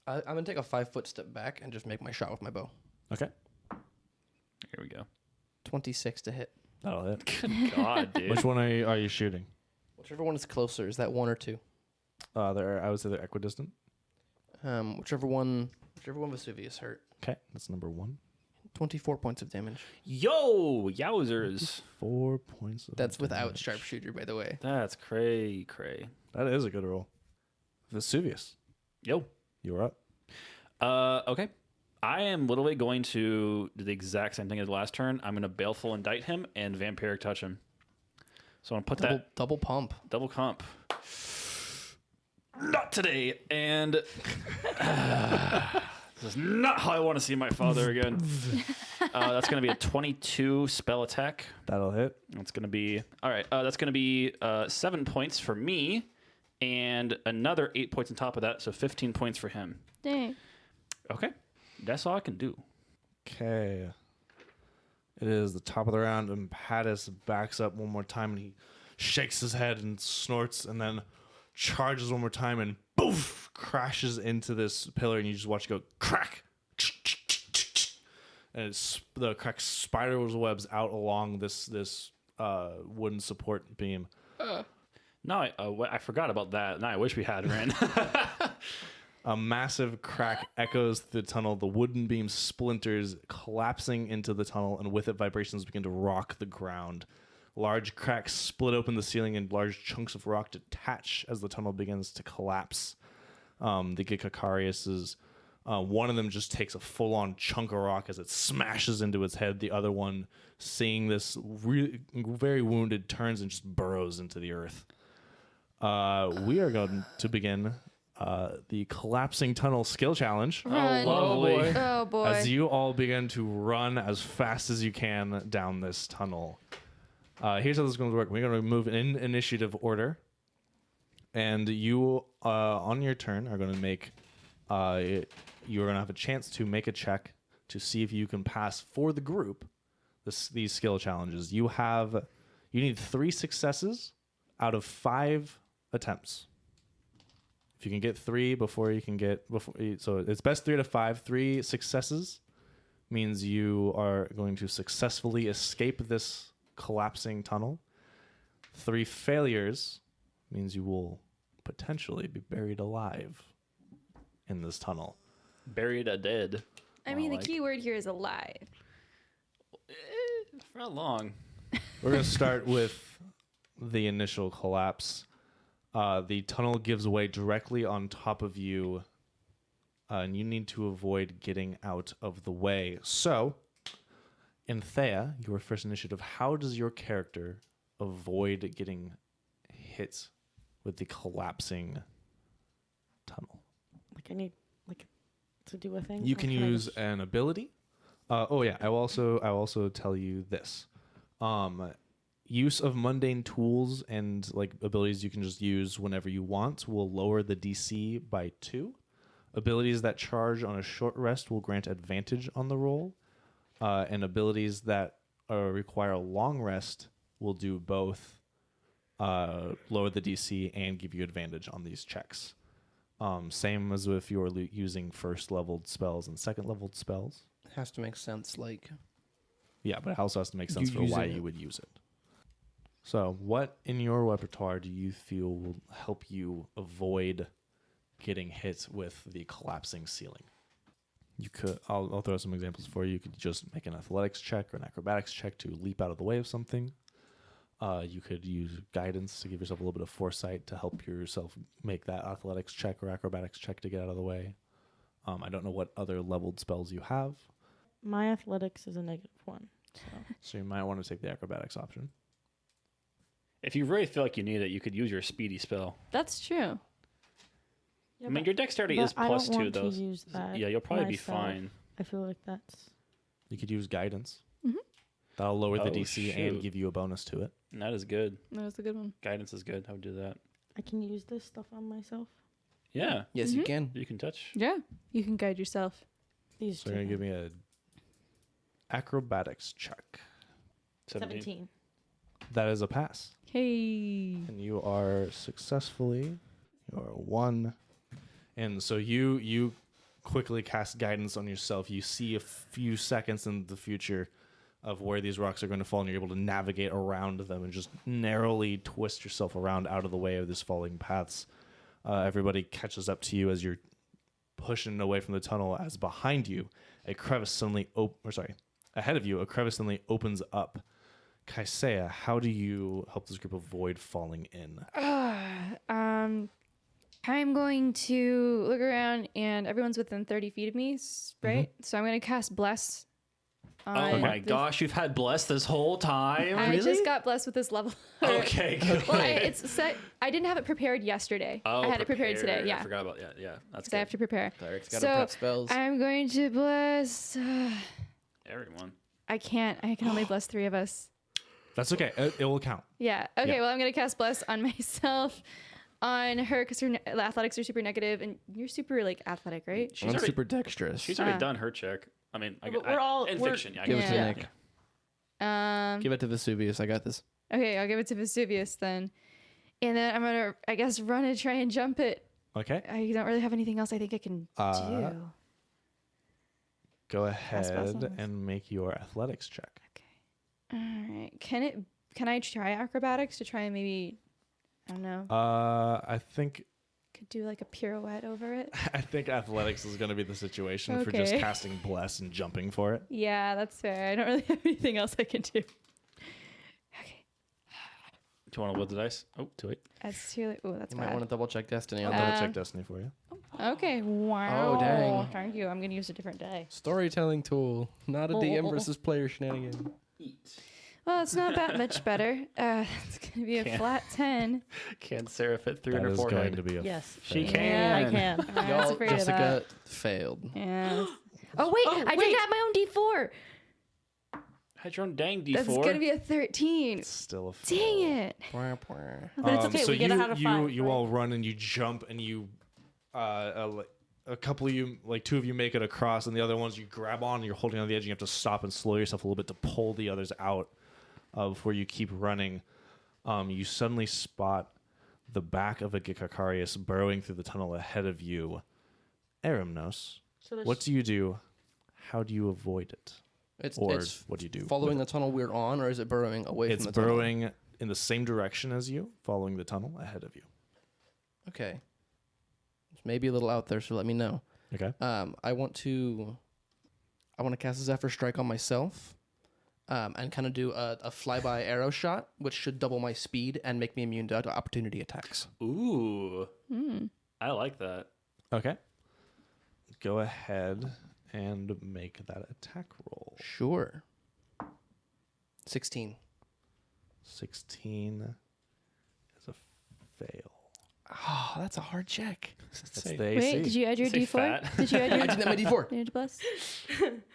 gonna take a 5-foot step back and just make my shot with my bow. Okay. Here we go. 26 to hit. That'll hit. Good God, dude. Which one are you shooting? Whichever one is closer. Is that 1 or 2? I would say they're equidistant. Whichever one Vesuvius hurt. Okay, that's number 1. 24 points of damage. Yo, yowzers. 4 points. Of That's without damage. sharpshooter, by the way. That's cray. That is a good roll. Vesuvius, Yo. you're up. Okay. I am literally going to do the exact same thing as last turn. I'm going to Baleful Indict him and Vampiric Touch him. So I'm going to put Double pump. that double comp. Not today. And this is not how I want to see my father again. That's going to be a 22 spell attack. That'll hit. That's going to be all right. That's going to be 7 points for me, and another 8 points on top of that, so 15 points for him. Dang. Okay, that's all I can do. Okay. It is the top of the round, and Pattis backs up one more time, and he shakes his head and snorts, and then charges one more time and boof, crashes into this pillar, and you just watch it go crack. And the crack spiders webs out along this wooden support beam. No, I forgot about that. No, I wish we had Ren. A massive crack echoes through the tunnel. The wooden beam splinters, collapsing into the tunnel, and with it, vibrations begin to rock the ground. Large cracks split open the ceiling, and large chunks of rock detach as the tunnel begins to collapse. The Gikakariuses, one of them just takes a full-on chunk of rock as it smashes into its head. The other one, seeing this very wounded, turns and just burrows into the earth. We are going to begin the collapsing tunnel skill challenge. Run. lovely. Oh boy. As you all begin to run as fast as you can down this tunnel. Here's how this is going to work. We're going to move in initiative order. And you, on your turn, are going to make... you're going to have a chance to make a check to see if you can pass for the group these skill challenges. You need 3 successes out of 5 attempts. If you can get 3 so it's best 3 out of 5. 3 successes means you are going to successfully escape this collapsing tunnel. 3 failures means you will potentially be buried alive in this tunnel. Buried a dead. I mean, the key word here is alive. For how long? We're going to start with the initial collapse. The tunnel gives way directly on top of you, and you need to avoid getting out of the way. So, in Thea, your first initiative, how does your character avoid getting hit with the collapsing tunnel? Like I need to do a thing. You Or can I use just- an ability. I will also tell you this. Use of mundane tools and like abilities you can just use whenever you want will lower the DC by 2. Abilities that charge on a short rest will grant advantage on the roll. And abilities that require a long rest will do both lower the DC and give you advantage on these checks. Same as if you were using first leveled spells and second leveled spells. Has to make sense. Like, Yeah, but it also has to make sense You for why using it. you would use it. So, what in your repertoire do you feel will help you avoid getting hit with the collapsing ceiling? You could. I'll throw some examples for you. You could just make an athletics check or an acrobatics check to leap out of the way of something. You could use guidance to give yourself a little bit of foresight to help yourself make that athletics check or acrobatics check to get out of the way. I don't know what other leveled spells you have, My athletics is a -1. so you might want to take the acrobatics option. If you really feel like you need it, you could use your speedy spell. That's true. Yeah, I mean, your dexterity is I plus don't 2, want though. to use that Yeah, you'll probably be myself. fine. I feel like that's You could use guidance. Mhm. That'll lower the Oh, DC and shoot. give you a bonus to it. And that is good. That was a good one. Guidance is good. I would do that. I can use this stuff on myself. Yeah, yes, you Mhm. can. you can touch. Yeah, you can guide yourself. These So two. you're gonna give me a acrobatics check. 17. That is a pass, Hey. and you are successfully. You are 1, and so you quickly cast guidance on yourself. You see a few seconds in the future of where these rocks are going to fall, and you're able to navigate around them and just narrowly twist yourself around out of the way of these falling paths. Everybody catches up to you as you're pushing away from the tunnel. As behind you, a crevice suddenly ahead of you, a crevice suddenly opens up. Kaisea, how do you help this group avoid falling in? I'm going to look around, and everyone's within 30 feet of me, right? So I'm going to cast Bless. Oh my gosh, you've had bless this whole time? I just got blessed with this level. Okay, good. Well, it's set. I didn't have it prepared yesterday. I had it prepared today. Yeah, I forgot about yeah. That's because I have good. to prepare. Cleric's got to So prep spells. I'm going to bless. Everyone. I can't. I can only bless 3 of us. That's okay. It will count. Yeah. Okay. Yeah. Well, I'm gonna cast bless on myself, on her, because her athletics are super negative, and you're super like athletic, right? She's I'm already, super dexterous. she's already done her check. I mean, But we're all- in we're- fiction. Yeah, I Give it guess. to Yeah. Nick. Give it to Vesuvius. I got this. Okay, I'll give it to Vesuvius then. And then I'm gonna, I guess, run and try and jump it. Okay. I don't really have anything else I think I can do. Go Pass ahead on. and make your athletics check. Okay. All right. Can I try acrobatics to try and maybe, I don't know, I think could do like a pirouette over it? I think athletics is going to be the situation for just Okay. casting bless and jumping for it. Yeah, that's fair. I don't really have anything else I can do. Okay. Do you want to load the dice? Oh, too late. That's too late. Oh, that's You might bad. want to double check Destiny on I'll that. double check Destiny for you. Okay. Wow. Oh, dang. Thank you. I'm going to use a different die. Storytelling tool, not a DM versus player shenanigan. Well, it's not that much better. It's going to be a Can't. flat 10. Can Sarah fit through That in her is going forehead? to be a Yes. She fail. can. Yeah, I can. I was Y'all, afraid of Jessica that. failed. Yeah. Oh, wait. I did have my own D4. Had your own dang D4. That's going to be a 13. It's still a fail. Dang it. Wah, wah. But it's okay. So We get you, it out of you, 5. you right? all run and you jump and you, a couple of you, like 2 of you make it across, and the other ones you grab on and you're holding on the edge and you have to stop and slow yourself a little bit to pull the others out before you keep running. You suddenly spot the back of a Gikakarius burrowing through the tunnel ahead of you. Erimnos, So there's- what do you do? How do you avoid it? It's, Or it's what do you do? following with the tunnel we're on, or is it burrowing away It's from the tunnel? burrowing in the same direction as you, following the tunnel ahead of you. Okay. It's maybe a little out there, so let me know. Okay. I want to cast a Zephyr Strike on myself, and kind of do a flyby arrow shot, which should double my speed and make me immune to opportunity attacks. Ooh. I like that. Okay. Go ahead and make that attack roll. Sure. 16. 16 is a fail. Oh, that's a hard check. That's the Wait, AC. did you add your Say D4? fat. Did you add I your did that my D4. Did you bless?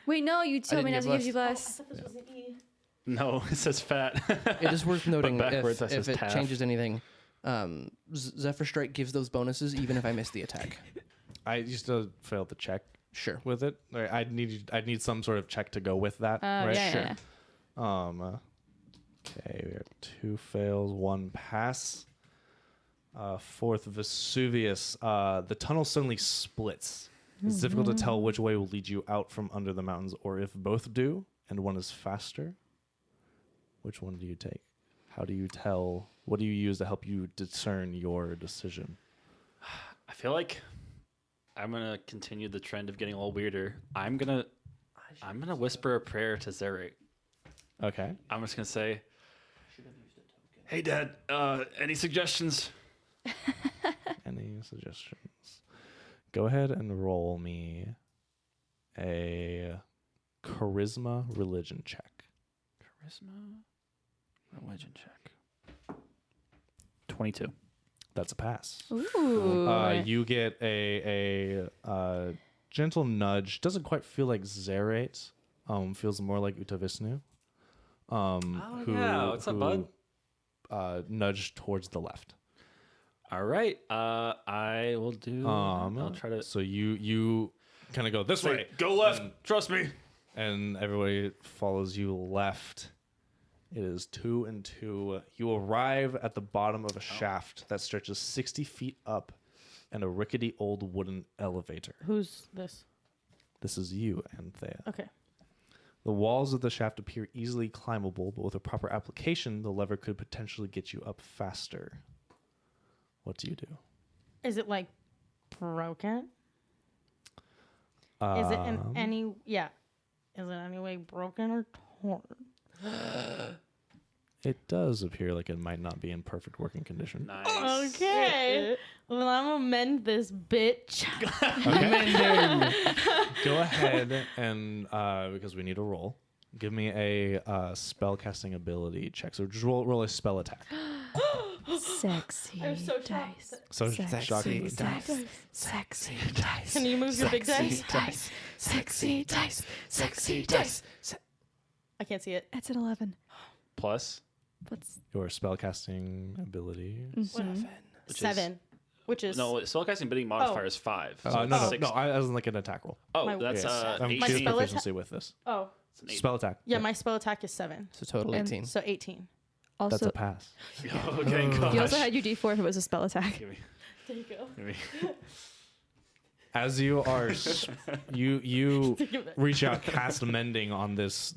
Wait, no, you told me not didn't to get give you bless. This was an E. No, it says fat. It is worth noting backwards, that if says it taff. changes anything. Zephyr Strike gives those bonuses even if I miss the attack. I used to fail the check Sure. with it. I'd need some sort of check to go with that. Right? Yeah, Sure. yeah. Okay, we have 2 fails, 1 pass. Fourth, Vesuvius. The tunnel suddenly splits. It's difficult to tell which way will lead you out from under the mountains, or if both do, and one is faster. Which one do you take? How do you tell? What do you use to help you discern your decision? I feel like I'm gonna continue the trend of getting a little weirder. I'm gonna whisper a prayer to Zerek. Okay. I'm just gonna say, "Hey, Dad. Any suggestions?" Any suggestions? Go ahead and roll me a charisma religion check. Charisma, religion check. 22. That's a pass. Ooh. You get a gentle nudge. Doesn't quite feel like Zerate. Feels more like Utavisnu. Yeah. What's up, bud? Nudged towards the left. All right. I will do. I'll try to. So you kind of go this way, Go left. Trust me. and everybody follows you left. It is 2 and 2. You arrive at the bottom of a shaft that stretches 60 feet up, and a rickety old wooden elevator. Who's this? This is you, Anthea. Okay. The walls of the shaft appear easily climbable, but with a proper application, the lever could potentially get you up faster. What do you do? Is it like broken? Is it in any? Yeah. Is it any way broken or torn? It does appear like it might not be in perfect working condition. Nice. Okay. Well, I'm gonna mend this bitch. Go ahead and because we need a roll, give me a spellcasting ability check. So just roll a spell attack. Sexy I'm so dice. So Sexy shocking. dice. Sexy dice. Can you move your big dice? Dice. Sexy dice. Sexy dice. I can't see it. That's an 11. Plus. What's Your spellcasting ability. Which is- 7, which is No, spellcasting ability modifier is 5. So No, it's no, 6. no. I was like an attack roll. Oh, My- that's Yes. I'm 18. My choosing spell proficiency with this. Oh, It's an 8. Spell attack. yeah. My spell attack is 7, So total And 18. so 18. That's Also, a pass. Okay, gosh. you also had your D4 if it was a spell attack. Give me, There you go. give me. As you are, you reach out, cast mending on this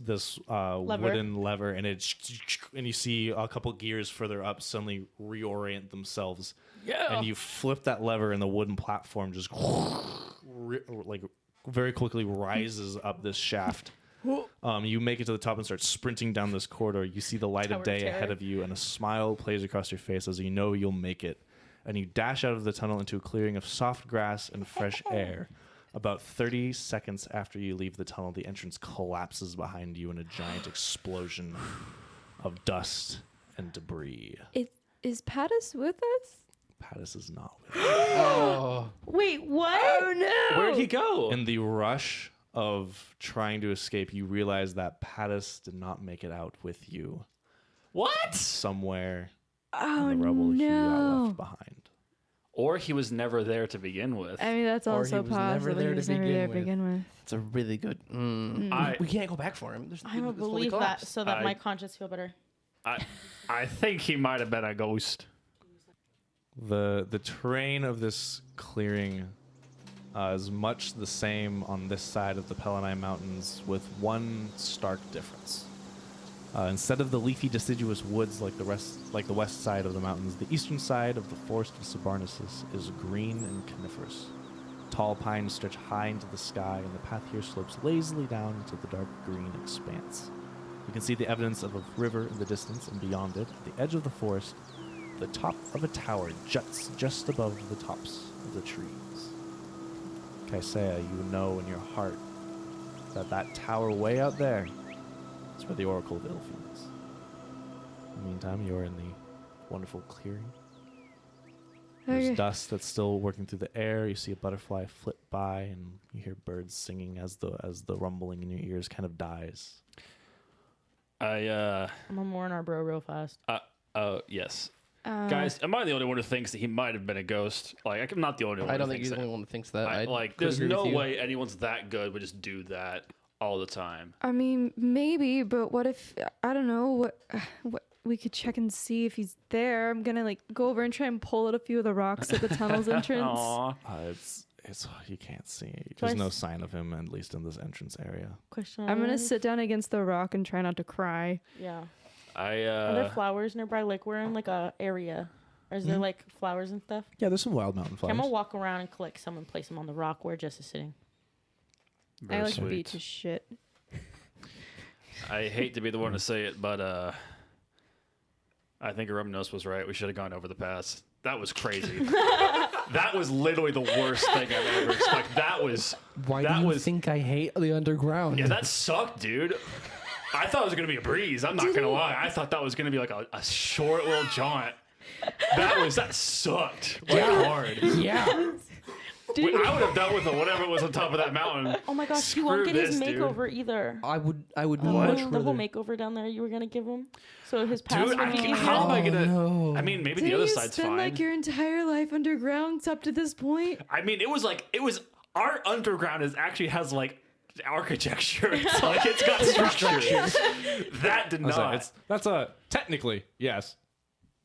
wooden lever, and and you see a couple gears further up suddenly reorient themselves. Yeah. And you flip that lever, and the wooden platform just like very quickly rises up this shaft. You make it to the top and start sprinting down this corridor. You see the light Tower of of day Terror. ahead of you, and a smile plays across your face as you know you'll make it. And you dash out of the tunnel into a clearing of soft grass and fresh air. About 30 seconds after you leave the tunnel, the entrance collapses behind you in a giant explosion of dust and debris. Is Pattis with us? Pattis is not with Oh, Wait, what? Oh no! Where'd he go? In the rush of trying to escape, you realize that Pattis did not make it out with you. What? Somewhere Oh in the rubble he got no! left behind. Or he was never there to begin with. I mean, that's Or also he was never possible. there He to was never there to begin begin with. it's a really good. I- We can't go back for him. I'm gonna it's fully believe that collapsed. so that I- my conscience feel better. I think he might have been a ghost. The terrain of this clearing is much the same on this side of the Pelennai Mountains, with one stark difference. Instead of the leafy deciduous woods like the west side of the mountains, the eastern side of the forest of Subarnesus is green and coniferous. Tall pines stretch high into the sky, and the path here slopes lazily down into the dark green expanse. You can see the evidence of a river in the distance, and beyond it, at the edge of the forest, the top of a tower juts just above the tops of the trees. Kaisea, you know in your heart that tower way out there is where the Oracle of Ilfield is. In the meantime, you're in the wonderful clearing. There's Okay. dust that's still working through the air. You see a butterfly flit by, and you hear birds singing as the rumbling in your ears kind of dies. I I'm gonna warn our bro real fast. yes. Guys, am I the only one who thinks that he might have been a ghost? Like, I'm not the only one. I who don't think thinks he's the that. only one that thinks that. I, I like, could there's agree no with you. way anyone's that good would just do that all the time. I mean, maybe, but what if I don't know what we could check and see if he's there. I'm gonna like go over and try and pull out a few of the rocks at the tunnel's entrance. Aw. It's you can't see. Twice. There's no sign of him, at least in this entrance area. Question. I'm gonna sit down against the rock and try not to cry. Yeah. I Are there flowers nearby? Like we're in like a area. Or is there like flowers and stuff? Yeah, there's some wild mountain Okay, I'm gonna walk around and collect some and place them on the rock where Jess is sitting. I like sweet. the beach as shit. I hate to be the one to say it, but I think Rhinoceros was right. We should have gone over the pass. That was crazy. That was literally the worst thing I've ever experienced. That was Why that do you was think I hate the underground? yeah, that sucked, dude. I thought it was gonna be a breeze. I'm not gonna lie. I thought that was gonna be like a short little jaunt. That sucked like hard. Yeah. I would have dealt with it, whatever was on top of that mountain. Oh my gosh, he Screw won't get his this, dude. makeover either. I would The much whole rather. makeover down there you were gonna give him. So his pass Dude, would I be mean, easier. how am I gonna? no. I mean, maybe Didn't the other you side's spend fine. like your entire life underground up to this point? I mean, it was our underground actually has like architecture. It's like it's got structure. That did I was like, not. that's a technically yes,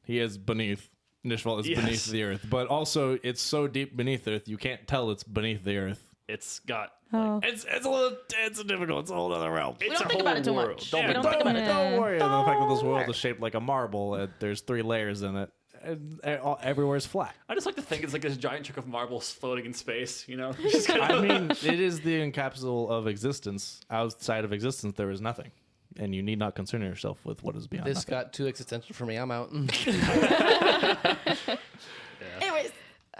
he is beneath. Nishval is Yes. beneath the earth, but also it's so deep beneath earth you can't tell it's beneath the earth. It's got. Oh. It's difficult. It's a whole other realm. It's don't a think whole about it too world. much. Don't We be- don't think about it. Don't worry about the fact that this world Don't is shaped like a marble. And there's 3 layers in it. And everywhere's flat. I just like to think it's like this giant chunk of marbles floating in space. You know, just kind I mean, it is the encapsule of existence. Outside of existence, there is nothing, and you need not concern yourself with what is beyond. This nothing. got too existential for me. I'm out. Anyways.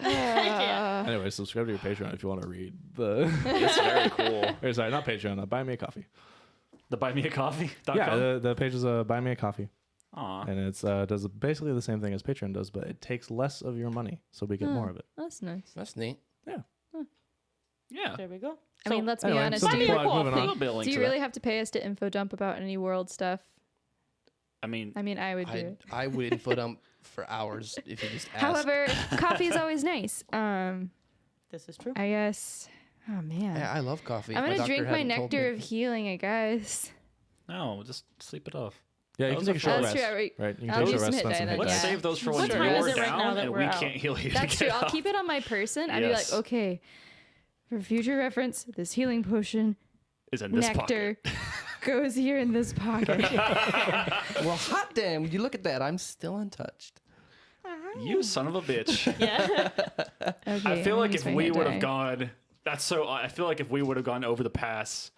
Yeah. Anyway, subscribe to your Patreon if you want to read the. It's very cool. or sorry, not Patreon. Buy me a coffee. The buymeacoffee.com. Yeah, the page is buy me a coffee, Aw. and it's does basically the same thing as Patreon does, but it takes less of your money, so we get more of it. That's nice. That's neat. Yeah. There we go. I mean, let's be Anyway, honest. so Do Buy me you, a plug, moving coffee. on. I'll be a link do you to really that. have to pay us to info dump about any world stuff? I mean, I mean, I would do it. I would info dump for hours if you just asked. However, coffee is always nice. This is true. I guess. Oh man. I love coffee. I'm My gonna doctor drink my hadn't told nectar me. of healing, I guess. no, just sleep it off. Yeah, you Those can take a are short That's rest. true. Right, you can I'll take a do short some rest. hit spend die some then, hit Let's dice. yeah. save those for What when time you're is it right now down that and we're we out? can't heal you. That's to true. get I'll up. keep it on my person. I'll be Yes. like, okay, for future reference, this healing potion Is in this nectar pocket. goes here in this pocket. Well, hot damn! Would you look at that? I'm still untouched. You son of a bitch. Yeah. Okay, I feel I'm like gonna if use my we hit would die. have gone, I feel like if we would have gone over the pass,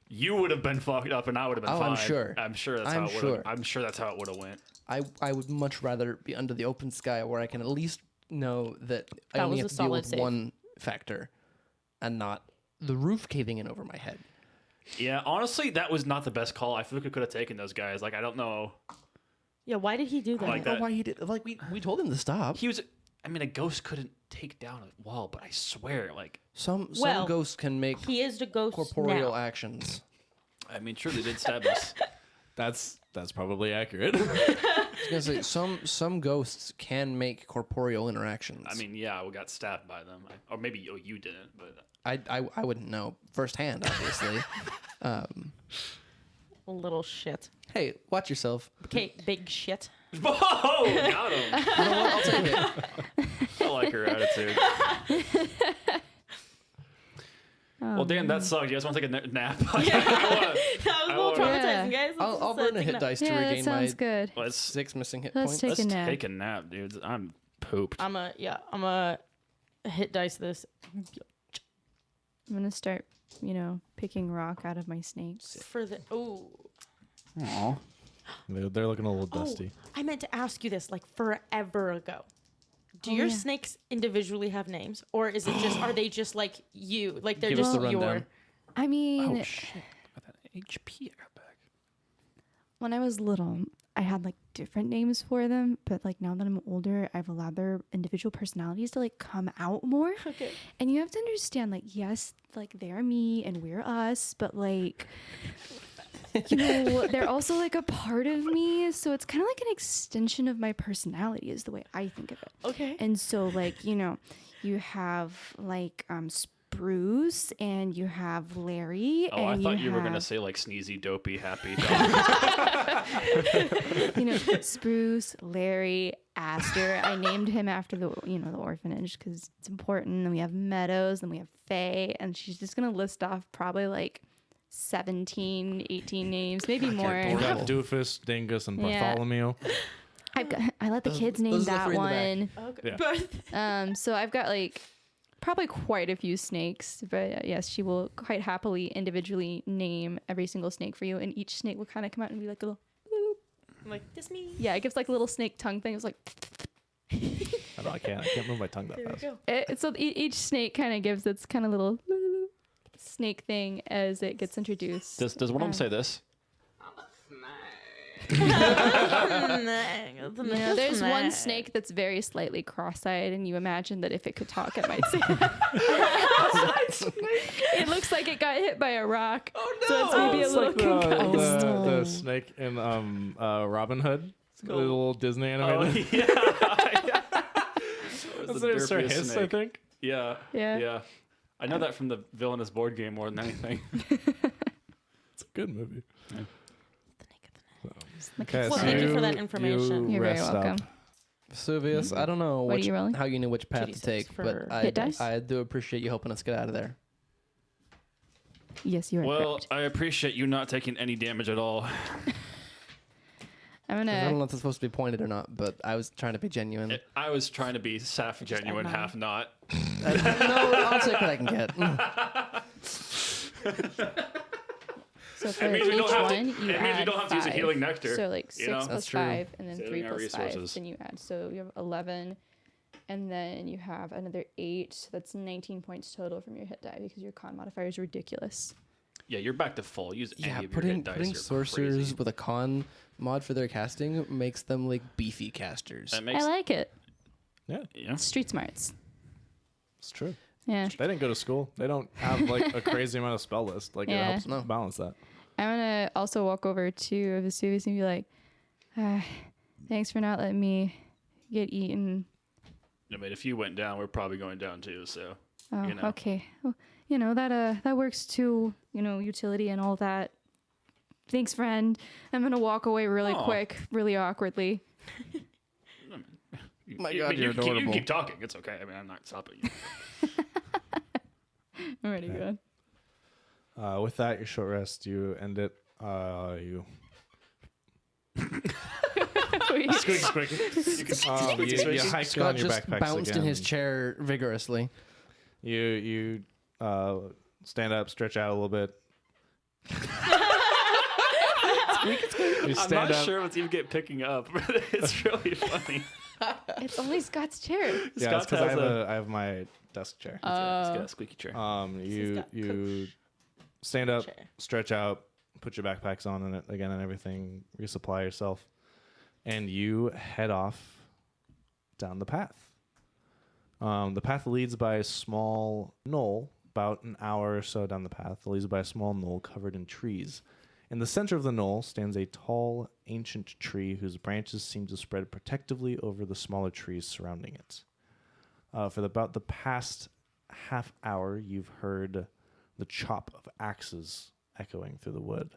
you would have been fucked up, and I would have been Oh, fine. I'm sure. I'm sure that's I'm how it would. sure. I'm sure that's how it would have went. I would much rather be under the open sky where I can at least know that I That only was have a to deal solid with save. one factor, and not the roof caving in over my head. Yeah, honestly, that was not the best call. I feel like we could have taken those guys. Like, I don't know. Yeah, why did he do that? I Like don't know that. why he did. Like we told him to stop. He was. I mean, a ghost couldn't take down a wall, but I swear, like, Some Well, ghosts can make He is the ghost corporeal now. actions. I mean, sure they did stab us. That's probably accurate. I was gonna say some ghosts can make corporeal interactions. I mean, yeah, we got stabbed by them, or maybe you didn't, but I wouldn't know firsthand, obviously. Little shit. Hey, watch yourself. Okay, big shit. whoa, got him. You know what? I'll take it. I like her attitude. Well, damn, that sucked. You guys want to take a nap? That was a little wanna- traumatizing, guys. I'll burn a hit dice to Yeah, that regain my sounds good. Let's 6 missing hit Let's points. take let's a nap. take a nap, dude. I'm pooped. I'm a hit dice this I'm gonna start, picking rock out of my snakes. for the. Oh, Aw. They're looking a little dusty. I meant to ask you this like forever ago. Do your yeah. snakes individually have names, or is it just are they just like you? Like they're Give us just the your. rundown. I mean, Oh shit! I got that HP I got back. when I was little, I had like different names for them, but like now that I'm older, I've allowed their individual personalities to like come out more. Okay. And you have to understand, like, yes, like they're me and we're us, but like, they're also like a part of me. So it's kind of like an extension of my personality, is the way I think of it. Okay. And so, like, you have like Spruce and you have Larry. Oh, I and thought you were gonna have, say like sneezy, dopey, happy. Spruce, Larry, Aster. I named him after the orphanage because it's important. And we have Meadows, and we have Faye, and she's just gonna list off probably like 17, 18 names, maybe more. We got Doofus, Dingus, and Yeah. Bartholomew. I let the kids name those are the that three in the one. Okay. Yeah. But So I've got like probably quite a few snakes, but yes, she will quite happily individually name every single snake for you, and each snake will kind of come out and be like a little, boop. I'm like this me. Yeah, it gives like a little snake tongue thing. It's like, I can't move my tongue that There we fast. go. so each snake kind of gives its kind of little snake thing as it gets introduced. Does one of them say this? There's one snake that's very slightly cross-eyed, and you imagine that if it could talk, it might say. It looks like it got hit by a rock. Oh no! So it's maybe a It's little like concussed. the snake in Robin Hood. The little Disney Oh animated. yeah. That's their Sir Hiss, I think. Yeah. Yeah. Yeah. I know that from the Villainous board game more than anything. It's a good movie. Okay, Well, thank you for that information. You're very rest welcome. up. Vesuvius, I don't know What are you rolling? how you knew which path 2d6 to take, for but hit dice? I do appreciate you helping us get out of there. Yes, you are Well, correct. I appreciate you not taking any damage at all. I'm 'Cause I don't know gonna. if that's supposed to be pointed or not, but I was trying to be genuine. I was trying to be half genuine, add half not. No, I'll take what I can get. So for means we each don't have to- one, it you means we add don't have to use a 5. healing nectar, So like you 6 know? plus That's true. 5, and then Saving 3 our plus 5. resources. Then you add. So you have 11, and then you have another 8. So that's 19 points total from your hit die because your con modifier is ridiculous. Yeah, you're back to full. Use any Yeah, of your hit dice. putting You're sorcerers crazy. with a con mod for their casting makes them like beefy casters. That I makes like it. yeah. Street smarts. It's true. Yeah. They didn't go to school. They don't have like a crazy amount of spell list. Like Yeah. it helps No. balance that. I'm gonna also walk over to Vesuvius and be like, "Thanks for not letting me get eaten." I mean, if you went down, we're probably going down too. So Oh, You know. okay. Well, that works too. Utility and all that. thanks, friend. I'm gonna walk away really Aw. quick, really awkwardly. My God, you're you adorable. keep talking. It's okay. I mean, I'm not stopping you. Already good. With that, your short rest, you end it. You Squeaky. you hike on Scott your just backpacks bounced again. in his chair vigorously. You stand up, stretch out a little bit. You I'm stand not up. sure what's even picking up. But it's really funny. It's only Scott's chair. Yeah, it's Scott because has I have my desk chair. He's got a squeaky chair. You stand up, chair. stretch out, put your backpacks on and again and everything, resupply yourself, and you head off down the path. The path leads by a small knoll, about an hour or so down the path. It leads by a small knoll covered in trees. In the center of the knoll stands a tall, ancient tree whose branches seem to spread protectively over the smaller trees surrounding it. For about the past half hour, you've heard the chop of axes echoing through the wood.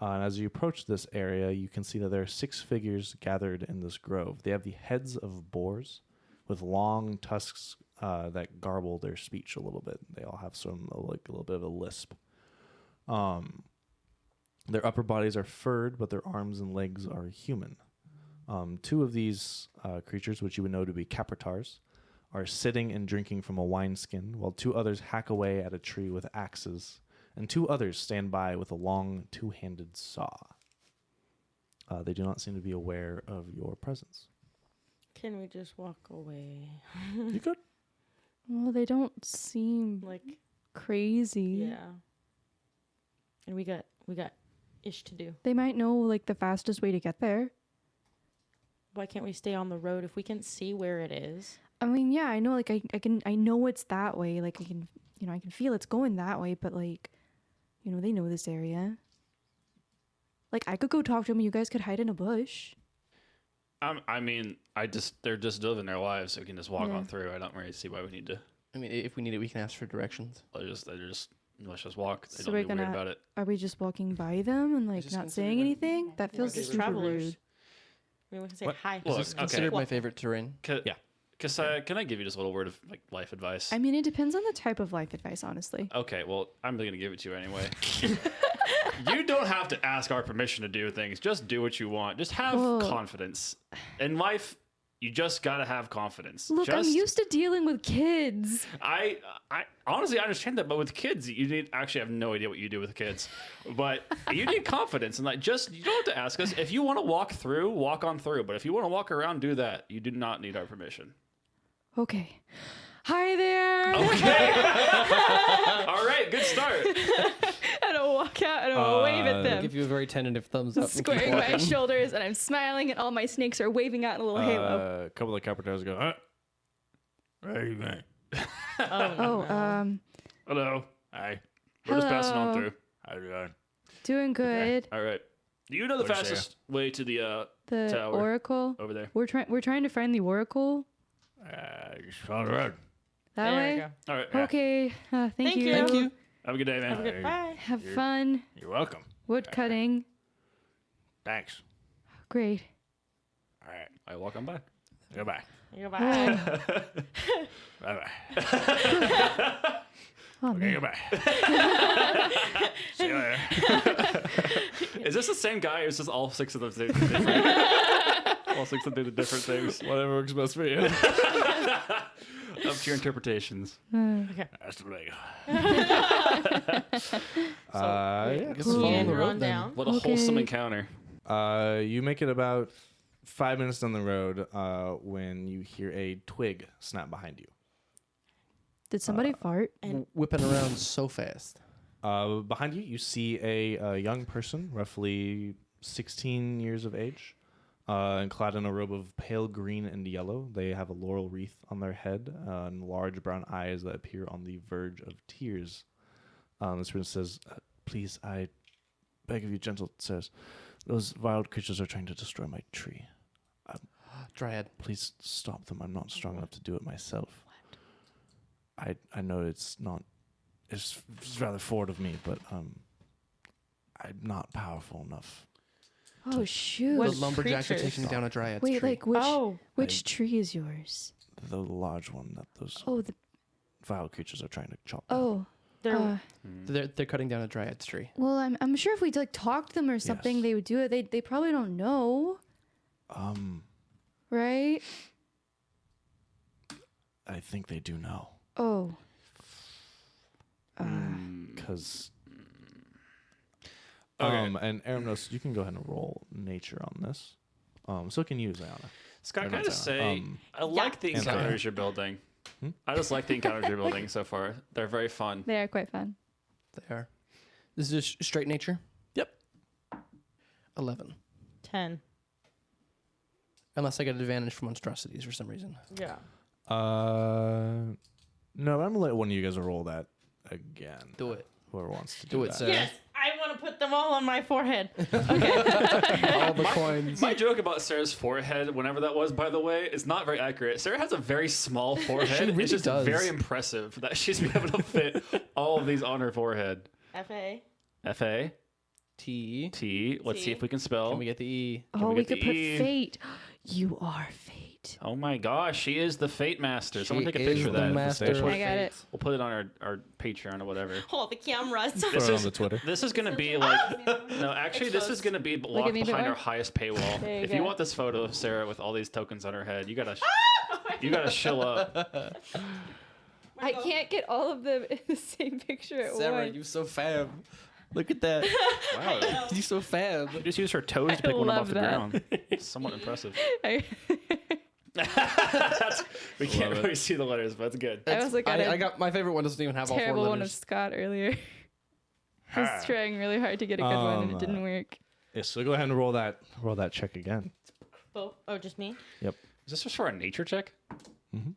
And as you approach this area, you can see that there are 6 figures gathered in this grove. They have the heads of boars with long tusks that garble their speech a little bit. They all have a little bit of a lisp. Their upper bodies are furred, but their arms and legs are human. 2 of these creatures, which you would know to be capratars, are sitting and drinking from a wineskin, while 2 others hack away at a tree with axes, and 2 others stand by with a long 2-handed saw. They do not seem to be aware of your presence. Can we just walk away? You could. Well, they don't seem Like, crazy. yeah. And we got ish to do. They might know like the fastest way to get there. Why can't we stay on the road if we can see where it is? I mean, yeah, I know like I know it's that way. Like I can feel it's going that way, but like, they know this area. Like I could go talk to them, you guys could hide in a bush. I mean, they're just living their lives, so we can just walk Yeah. on through. I don't really see why we need to. I mean, if we need it, we can ask for directions. Let's just walk. They So don't we're be weird gonna- about it. Are we just walking by them and like just not consider saying it- anything? That feels just super travelers. rude. I mean, we can say What? hi. Look, This is okay. considered Well- my favorite terrain. Yeah. Can I give you just a little word of like life advice? I mean, it depends on the type of life advice, honestly. Okay, well, I'm going to give it to you anyway. You don't have to ask our permission to do things. Just do what you want. Just have Whoa. confidence. In life, you just got to have confidence. Look, I'm Just- used to dealing with kids. I honestly understand that, but with kids, you need actually I have no idea what you do with kids, but you need confidence and like just you don't have to ask us if you want to walk through, walk on through. But if you want to walk around, do that. You do not need our permission. Okay. Hi there. Okay. All right. Good start. And I'll walk out and I'll wave at I'll them. give you a very tentative thumbs up. and keep Squaring my walking. shoulders and I'm smiling and all my snakes are waving out in a little halo. A couple of capratars go, where are you going? Hello. Hi. We're just passing on Hello. through. How you doing? Doing good. All right. Do you know the What'd you say? fastest way to the The tower oracle. over there? We're trying to find the oracle. Just follow the road. That There way. we go. All right. Okay. Thank you. Thank you. Have a good day, man. Have a good bye. Have fun. You're welcome. Wood cutting. Thanks. Great. All right. I walk on by. Goodbye. Goodbye. Bye-bye. Oh, Okay, man. goodbye. See you later. Is this the same guy, or is this all 6 of them do different? All 6 of them do different things. Whatever works best for you. Up to your interpretations. That's the way. Yeah. Guess we'll follow the Meander road on then. down. What a Okay. wholesome encounter. You make it about 5 minutes down the road when you hear a twig snap behind you. Did somebody fart? Whipping around so fast. Behind you, you see a young person, roughly 16 years of age, and clad in a robe of pale green and yellow. They have a laurel wreath on their head and large brown eyes that appear on the verge of tears. This person says, "Please, I beg of you, gentle sirs, those wild creatures are trying to destroy my tree. Dryad. Please stop them. I'm not strong enough to do it myself. I know it's rather forward of me, but I'm not powerful enough. Oh shoot! What The lumberjacks are creatures? taking down a dryad's Wait, tree. like which Oh, which tree is yours? The large one that those Oh, the vile creatures are trying to chop down. oh. they're They're cutting down a dryad's tree. Well, I'm sure if we like talked to them or something, Yes. they would do it. They probably don't know, right? I think they do know. Oh. Because Okay. and Aramnos, you can go ahead and roll nature on this. So can you, Ziana. Scott, Or can I not just Ziana, say, I like the Anthony. encounters you're building. I just like the encounters you're building so far. They're very fun. They are quite fun. They are. This is just straight nature. Yep. 11. 10. Unless I get advantage for monstrosities for some reason. Yeah. No, I'm gonna let one of you guys roll that again. Do it. Whoever wants to Do it, that. Sarah. Yes, I want to put them all on my forehead. Okay. All the coins. My joke about Sarah's forehead, whenever that was, by the way, is not very accurate. Sarah has a very small forehead. really It's just does. very impressive that she's been able to fit all of these on her forehead. FA. F-A, T. T. Let's see T. if we can spell. Can we get the E? Oh, we we get could the put E? fate. You are fate. Oh my gosh, she is the Fate Master. Someone She take a picture of is the that. master Stage. of I got it. fate. We'll put it on our Patreon or whatever. Hold the cameras. Throw it on the Twitter. This is gonna be like no, actually, this is gonna be locked me, behind Bella. our highest paywall. There you If you go. want this photo of Sarah with all these tokens on her head, you gotta shill up. I can't get all of them in the same picture at Sarah, once. you so fab. Look at that. Wow, You so fab. you just use her toes to pick one up off love the that. ground. Somewhat impressive. I We can't really see the letters, but it's good. also got I a got my favorite one doesn't even have all four terrible one of letters. Scott earlier. I was trying really hard to get a good one and it didn't work. Yeah, so go ahead and roll that check again. Oh, just me? Yep. Is this just for a nature check? Mm-hmm.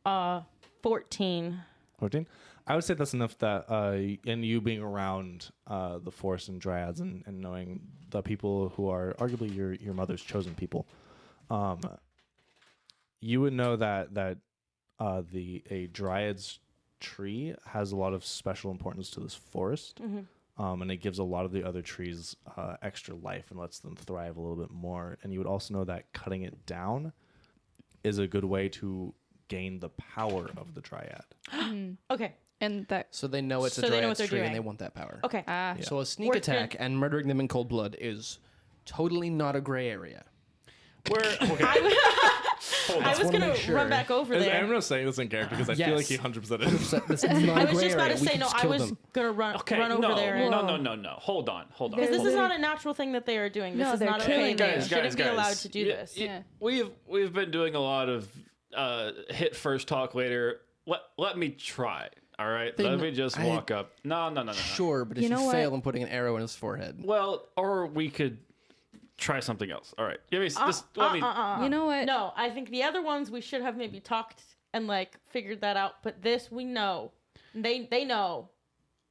Wow. 14. 14. I would say that's enough that and you being around the forest and dryads and knowing the people who are arguably your mother's chosen people, you would know that a dryad's tree has a lot of special importance to this forest, and it gives a lot of the other trees extra life and lets them thrive a little bit more. And you would also know that cutting it down is a good way to gain the power of the dryad. Okay. And that So they know it's So a they know dryad's what they're tree and doing. they want that power. Okay. So a sneak We're attack and murdering them in cold blood is totally not a gray area. We're okay. I was wanna going make to sure. run back over there. I'm not saying this in character because I feel like Yes. he 100% is. That's not I a was gray just about area. to We say, can no, just I kill was them. going to run Okay, over no, there. and- no. Hold on. Because this is not a natural thing that they are doing. This No, is they're not killing okay. They guys, shouldn't be allowed to do You- this. you- Yeah. We've been doing a lot of hit first, talk later. Let me try. All right. Let me just walk up. No. Sure, but if You you, know what? fail, I'm putting an arrow in his forehead. Well, or we could try something else. All right. Give me just let me. you know what? No, I think the other ones we should have maybe talked and like figured that out. But this we know. They know.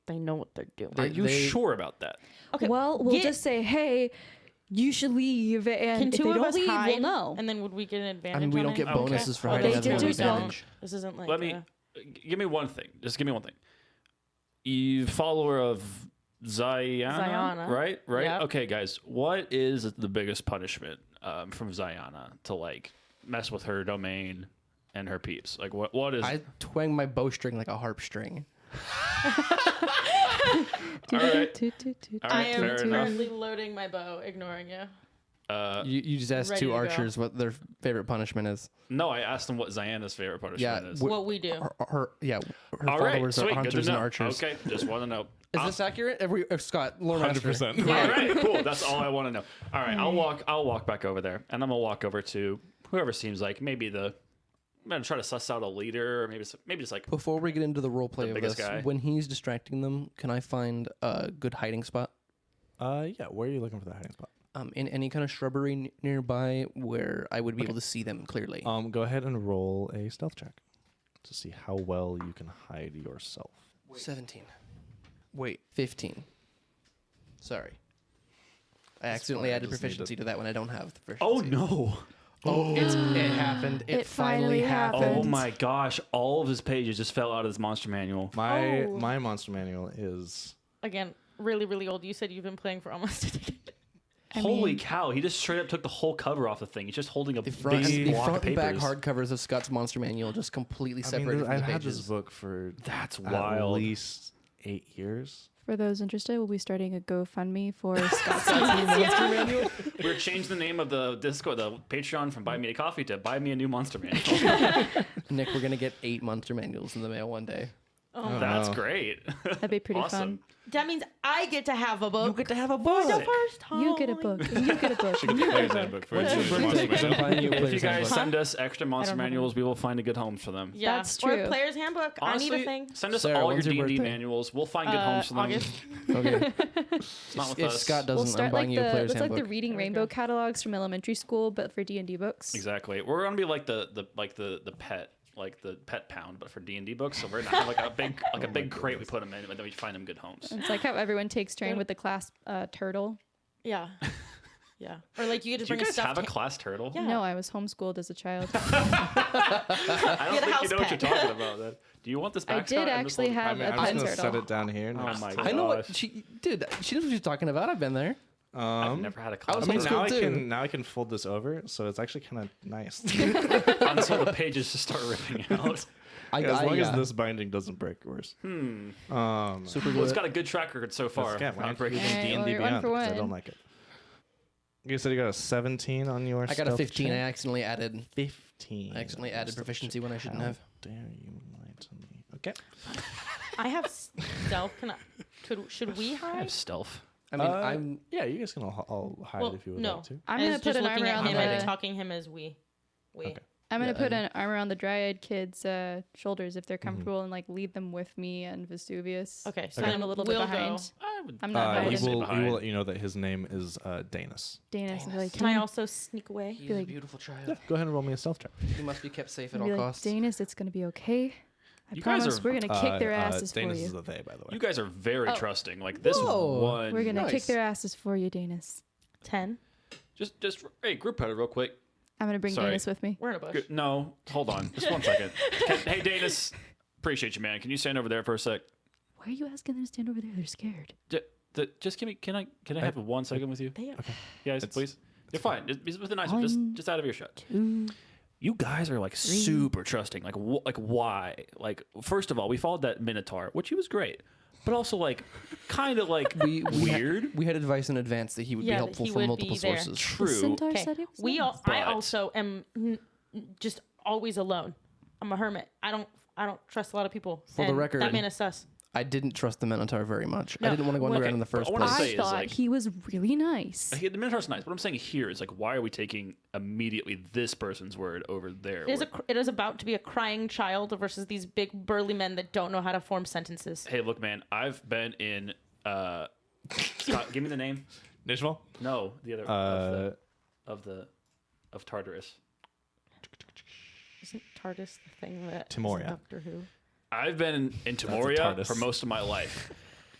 They know what they're doing. Are you sure about that? Okay. Well, we'll get- just say, hey, you should leave, and Can if two they of don't us leave, hide? we'll know. And then would we get an advantage? I mean, we on don't it? get bonuses for Oh, hiding they as one do, advantage. This isn't like. Let me give me one thing. Just give me one thing. You follower of Ziana, Ziana. right? Yep. Okay, guys. What is the biggest punishment from Ziana to like mess with her domain and her peeps? Like what is? I twang my bowstring like a harp string. All right. All I right. am Fair enough. currently loading my bow, ignoring you. You just asked Ready two to go. archers what their favorite punishment is. No, I asked them what Ziana's favorite punishment is. What we do. Her All right, followers sweet. are Good to hunters and know. archers. Okay, just want to know. Is this accurate? If Scott, Lord Master. 100%. All right, cool. That's all I want to know. All right, I'll walk back over there, and I'm gonna walk over to whoever seems like maybe I'm gonna try to suss out a leader, or maybe just like Before we get into the role play The of biggest this, guy. when he's distracting them, can I find a good hiding spot? Yeah, where are you looking for the hiding spot? In any kind of shrubbery nearby where I would be able to see them clearly. Go ahead and roll a stealth check to see how well you can hide yourself. 17. Wait, 15. Sorry. I accidentally fine, I added just need proficiency to that when I don't have the proficiency. oh no. Oh, it happened. It, It finally finally happened. happened. Oh my gosh! All of his pages just fell out of his monster manual. My monster manual is again, really, really old. You said you've been playing for almost a decade. Holy cow! He just straight up took the whole cover off the thing. He's just holding a The big front, the block front of and back papers. hardcovers of Scott's Monster Manual just completely I mean, separated from I've the had this pages. book for That's at wild. least 8 years. For those interested, we'll be starting a GoFundMe for Scott's Monster Manual. We're changing the name of the Discord, the Patreon from Buy Me a Coffee to Buy Me a New Monster Manual. Nick, we're gonna get 8 Monster Manuals in the mail one day. That's great. That'd be pretty Awesome. fun. That means I get to have a book. You get to have a for book. the first time. You get a book. And you get a book. and you get a book. When's your birthday? 'Cause I'm buying you a If you player's guys handbook. send us extra monster don't have manuals, we will find a good home for them. Yeah, That's Or true. a player's handbook. I need Honestly, a thing. send us Sarah, all your when's your D&D birthday? manuals. We'll find good homes for them. August. Okay. It's not with If us. Scott We'll doesn't, I'm start buying like you a the player's it's like the handbook. Reading Rainbow catalogs from elementary school, but for D&D books. Exactly. We're gonna be like the pet. Like the pet pound, but for D&D books. So we're gonna have like a big crate we put them in, and then we find them good homes. It's like how everyone takes turn with the class turtle. Yeah. Yeah. Or like you get to Do you bring a guys have stuffed a class turtle? Yeah. No, I was homeschooled as a child. I Get a don't think house you know what you're pet. talking about. Then. Do you want this back? I did Scott, and this actually little- have I mean, a I'm just pen gonna set turtle. it down here. Oh my god! I know what she, dude. She knows what she's talking about. I've been there. I've never had a class was I mean, homeschooled now too. I can fold this over, so it's actually kind of nice. until the pages just start ripping out. As long as this binding doesn't break, yours. super Well, good. it's got a good track record so far. Yeah, why Not aren't you breaking using Alright, well, D&D you're one Beyond? for 'Cause I one. don't like it. You said you got a 17 on your. I got a stealth 15. I check? accidentally added 15. I accidentally added Stealth proficiency check. when I shouldn't How have. Dare you lie to me? Okay. I have stealth. Should we I hide? have stealth. I mean, I'm Yeah, you guys can all hide Well, if you would no. like to. I'm I gonna was put just an arm looking at around him and the. talking him as we. Okay. I'm gonna Yeah, put I- an arm around the Dryad kids' shoulders if they're comfortable, and like lead them with me and Vesuvius. Okay, so I'm then a little we'll bit behind. go. I'm not He hiding. will let you know that his name is Danis. Danis and be like, Can I also sneak away? he's a like- beautiful child. Yeah, go ahead and roll me a stealth check. He must be kept safe at be all like, costs. Danis, it's gonna be okay. I You guys promise are- we're gonna kick their asses for Danis you. is the they, by the way. You guys are very Oh. trusting. Like this Whoa. one. We're gonna kick Nice. their asses for you, Danis. 10. Just hey, group photo real quick. I'm gonna bring Sorry. Danis with me. We're in a bush. Good. No, hold on, just 1 second. Hey, Danis, appreciate you, man. Can you stand over there for a sec? Why are you asking them to stand over there? They're scared. Just give me. Can I have 1 second with you, They are. guys? Please. You're fine. Just with a nice. Just out of your shot. 2, You guys are like super trusting. Like why? Like first of all, we followed that Minotaur, which he was great, but also like kind of like weird. We had advice in advance that he would be Yeah, that helpful he from would be multiple there. sources. The True. centaur Okay. said it was We nice. all, I But- also am just always alone. I'm a hermit. I don't trust a lot of people. For the and record- that man is sus. I didn't trust the Minotaur very much. I No. didn't want to go Well, underground okay, in the first but I wanna place. say I is, thought like- he was really nice. The Minotaur's nice. What I'm saying here is like, why are we taking immediately this person's word over their word? It is about to be a crying child versus these big burly men that don't know how to form sentences. Hey, look, man, I've been in. Scott, give me the name. Nishval? No, the other of Tartarus. Isn't TARDIS the thing that is in Timoria. Doctor Who? I've been in a Timoria TARDIS. for most of my life.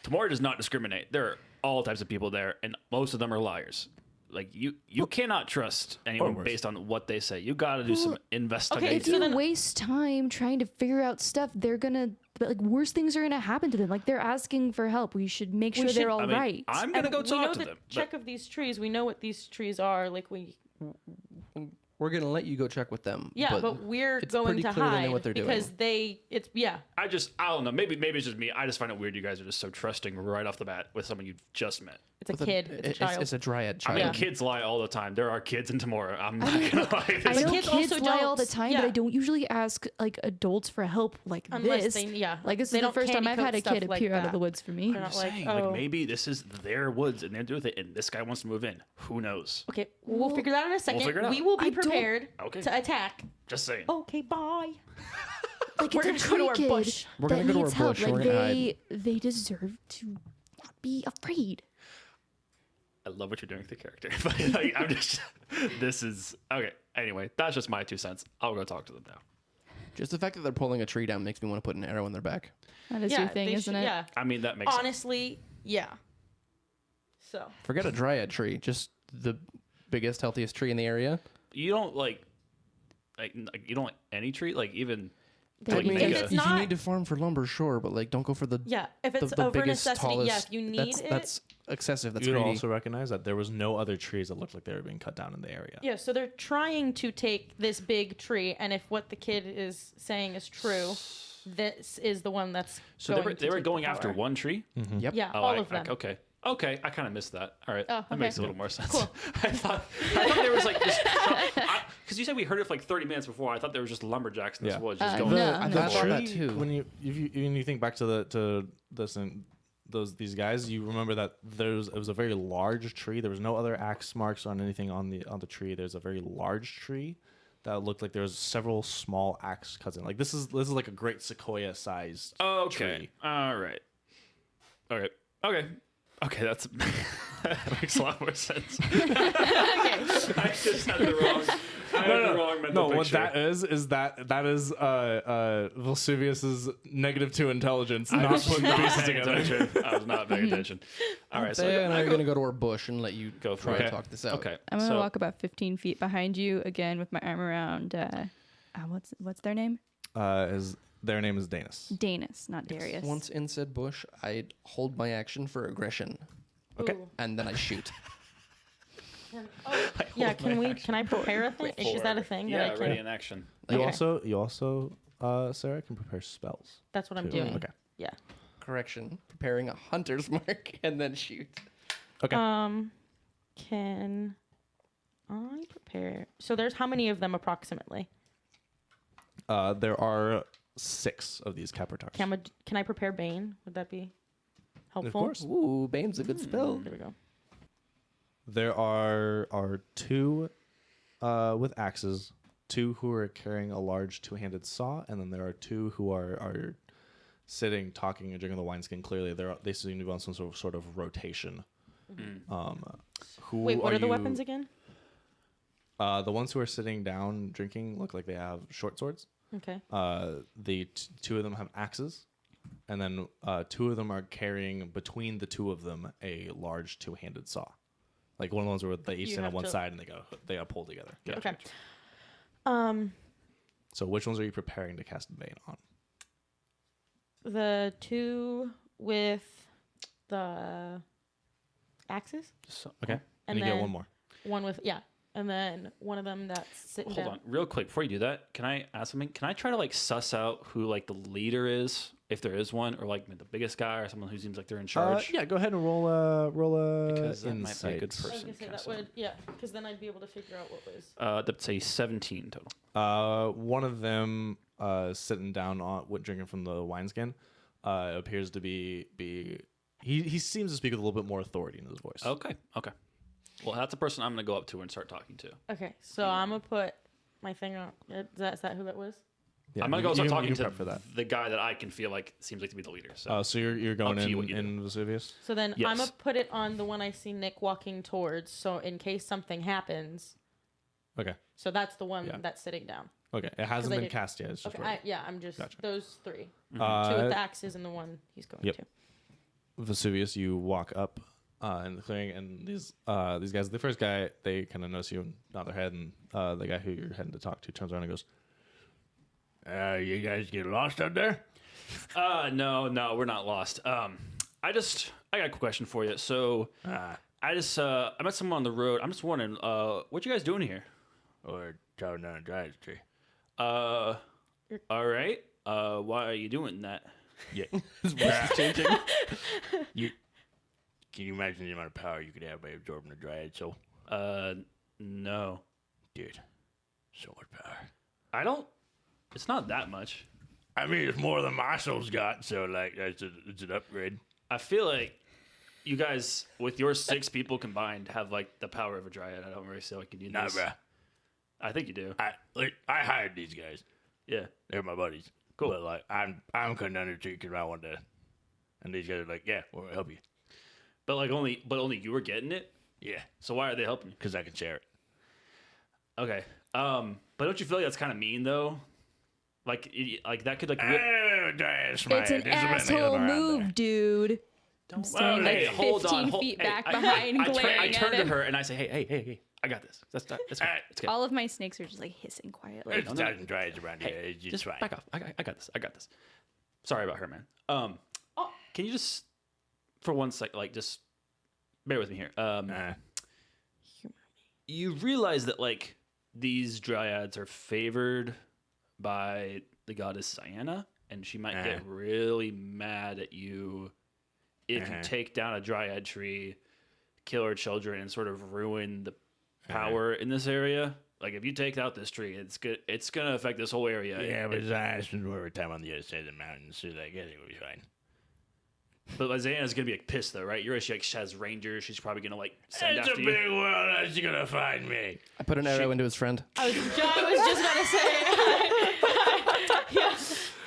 Timoria does not discriminate. There are all types of people there, and most of them are liars. Like you cannot trust anyone worse. based on what they say. You got to do some investigation. If you waste time trying to figure out stuff, they're gonna like worse things are gonna happen to them. Like they're asking for help. We should make sure should- they're all I mean, right. I'm gonna And go we talk know to the them. check of these trees. We know what these trees are. Like We're gonna let you go check with them. yeah, but we're it's going pretty to clear they know hide what they're because doing. I don't know. Maybe it's just me. I just find it weird. You guys are just so trusting right off the bat with someone you've just met. It's a kid. It's a child. It's a dryad I child. mean, Yeah. kids lie all the time. There are kids in Tamora. I'm not gonna lie. I But know kids kids also lie all the don't- time, yeah. but I don't usually ask like adults for help like Unless this. they, yeah. Like this They is the don't first time candy I've had coat a kid stuff like appear out of that. the woods for me. They're not like, saying, oh. like maybe this is their woods and they're doing it, and this guy wants to move in. Who knows? Okay, we'll figure that out in a second. figure it out. We will I be don't- prepared Okay. to attack. Just saying. Okay, bye. Like We're it's a gonna go to our tree kid bush. We're that gonna go to needs our help. bush. Like We're gonna hide. they deserve to not be afraid. I love what you're doing with the character, but like, I'm just. This is okay. Anyway, that's just my 2 cents. I'll go talk to them now. Just the fact that they're pulling a tree down makes me want to put an arrow in their back. That is Yeah, your thing, they isn't should- it? Yeah. I mean, that makes sense. Honestly, yeah. So Forget a dryad tree, just the biggest, healthiest tree in the area. You don't like you don't like any tree, like even They I would mean, make if it- it's if not- you need to farm for lumber, sure, but like, don't go for the Yeah, if it's the over biggest, necessity, tallest. yeah, if you need it. That's excessive. That's You'd greedy. also recognize that there was no other trees that looked like they were being cut down in the area. Yeah, so they're trying to take this big tree, and if what the kid is saying is true, this is the one that's So going they were to going take the after power. one tree. Yep. Yeah, Oh, all of them. Okay. Okay, I kind of missed that. All right, Oh, that okay. makes a little more sense. Cool. I thought there was like just because you said we heard it for like 30 minutes before. I thought there was just lumberjacks in this Yeah. woods just Uh, going. no. I no. thought that Tree, too. When you think back to this and these guys, you remember that it was a very large tree. There was no other axe marks on anything on the tree. There's a very large tree that looked like there was several small axe cuts in. Like this is like a great sequoia sized Okay. tree. All right. Okay. That's that makes a lot more sense. I just had the wrong. I had the wrong mental No, what picture. that is that is Vesuvius's -2 intelligence, I not was putting not the pieces paying together. attention. I was not paying attention. All right, so Then I I'm go- gonna go to our bush and let you Go for try it. to talk this out. Okay. I'm gonna so, walk about 15 feet behind you again with my arm around. What's their name? Their name is Danis. Danis, not Darius. Once in said bush, I hold my action for aggression, Okay. Ooh. and then I shoot. Oh, yeah, can I prepare a thing? Is that a thing Yeah, that I ready can? in action. You Okay. also Sarah can prepare spells. That's what I'm too. doing. Okay. Yeah. Correction. Preparing a hunter's mark and then shoot. Okay. Can I prepare? So there's how many of them approximately? There are 6 of these Capitars. Can I prepare Bane? Would that be helpful? course. Ooh, Bane's a good spell. There we go. There are 2 with axes, 2 who are carrying a large 2-handed saw, and then there are 2 who are sitting, talking, and drinking the wineskin. Clearly, they seem to be on some sort of rotation. Who Wait, what are the you- weapons again? The ones who are sitting down drinking look like they have short swords. Okay. The 2 of them have axes, and then 2 of them are carrying between the 2 of them a large 2-handed saw. Like one of the ones where they each You stand on have one to- side and they got pulled together. Okay. So which ones are you preparing to cast Bane on? The 2 with the axes, So, Okay. And And you get then- one more. one with and then one of them that's sitting hold down. on, real quick before you do that. Can I ask something? Can I try to like suss out who like the leader is, if there is one, or like the biggest guy, or someone who seems like they're in charge? Yeah, go ahead and roll a Because that might be a insight. good I was person. gonna say cast that would because then I'd be able to figure out what was. That's a 17 total. One of them sitting down on drinking from the wineskin appears to be he seems to speak with a little bit more authority in his voice. Okay. Well, that's a person I'm gonna go up to and start talking to. Okay, so I'm gonna put my thing on. Is that who that was? Yeah, I'm gonna you- go start you can- talking you can to prep for that. the guy that I can feel like seems like to be the leader. So So you're going Up to you what you in Vesuvius? So then Yes. I'm gonna put it on the one I see Nick walking towards. So in case something happens, Okay. so that's the one Yeah. that's sitting down. Okay. It hasn't I been did- cast yet. It's just Okay, ready. I'm just Gotcha. those 3. 2 with Uh, the axes and the one he's going Yep. to. Vesuvius, you walk up in the clearing, and these guys, the first guy, they kind of notice you and nod their head, and the guy who you're heading to talk to turns around and goes, "You guys get lost out there?" no, we're not lost. I got a quick question for you. So I met someone on the road. I'm just wondering, what you guys doing here? Or chopping down a giant's tree. All right. Why are you doing that? Yeah. His voice is changing. Can you imagine the amount of power you could have by absorbing a dryad soul? No. Dude, so much power. I don't. It's not that much. I mean, it's more than my soul's got, so like, it's an upgrade. I feel like you guys, with your 6 people combined, have like the power of a dryad. I don't really see how I can do this. bruh. I think you do. I hired these guys. Yeah. They're my buddies. Cool. But like, I'm cutting down the tree because I want to. And these guys are like, yeah, we'll help you. But only you were getting it. Yeah, So why are they helping you? because I can share it. Okay. But don't you feel like that's kind of mean though? Like that could like. It's an asshole move, dude. I'm standing Hey, like hold 15 on. feet Hey, back behind, I glaring turn at to him. her and I say, hey. I got this. That's fine. It's good. All of my snakes are just like hissing quietly. There's thousands of dryads around here. Just back off. I got this. I got this. Sorry about her, man. Can you just, for 1 sec, like, just bear with me here. You realize that, like, these dryads are favored by the goddess Sienna, and she might get really mad at you if you take down a dryad tree, kill her children, and sort of ruin the power in this area. Like, if you take out this tree, it's gonna affect this whole area. Yeah, but I spend more time on the other side of the mountain, so I guess it will be fine. But Sienna's gonna be like pissed though, right? She like has rangers. She's probably gonna like send It's a after you. big world. How's she gonna find me? I put an arrow into his friend. I was just about to say. Yeah.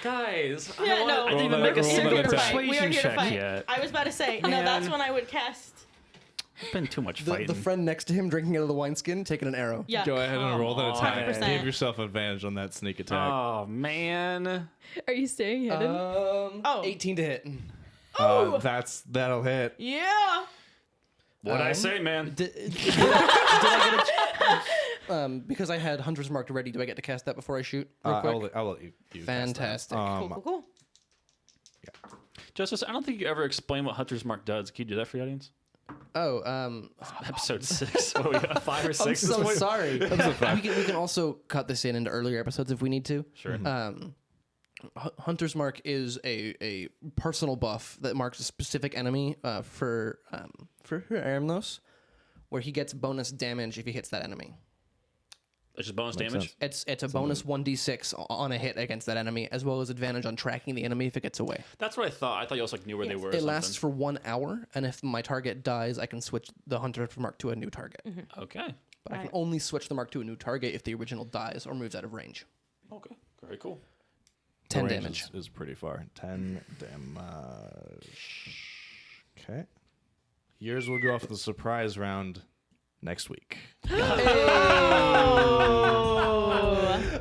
Guys, Yeah, no. I didn't even Roll make a that single attack. persuasion We are here to check fight. yet. I was about to say. No, Man. that's when I would cast. It's been too much The fighting. friend next to him drinking out of the wineskin, taking an arrow. Yeah. Go ahead and roll that on. attack. 100%. Give yourself advantage on that sneak attack. Oh man. Are you staying hidden? 18 to hit. That'll hit. Yeah. What'd I say, man? Did I get a, because I had Hunter's Mark ready, do I get to cast that before I shoot? Real quick? I'll let you cast that. Fantastic. Cool. Justice, I don't think you ever explain what Hunter's Mark does. Can you do that for the audience? Episode Episode 6. What are we got? 5 or 6? I'm so this point? sorry. we can also cut this into earlier episodes if we need to. Sure. Hunter's Mark is a personal buff that marks a specific enemy for Aramnos, where he gets bonus damage if he hits that enemy. It's just bonus Makes damage. sense. It's a bonus 1d6 on a hit against that enemy, as well as advantage on tracking the enemy if it gets away. That's what I thought. I thought you also like, knew where they were. Or It lasts for 1 hour, and if my target dies, I can switch the Hunter's Mark to a new target. Okay. But I can only switch the mark to a new target if the original dies or moves out of range. Okay. Very cool. 10 The range damage. is pretty far. 10 damage. Okay. Yours will go off the surprise round next week.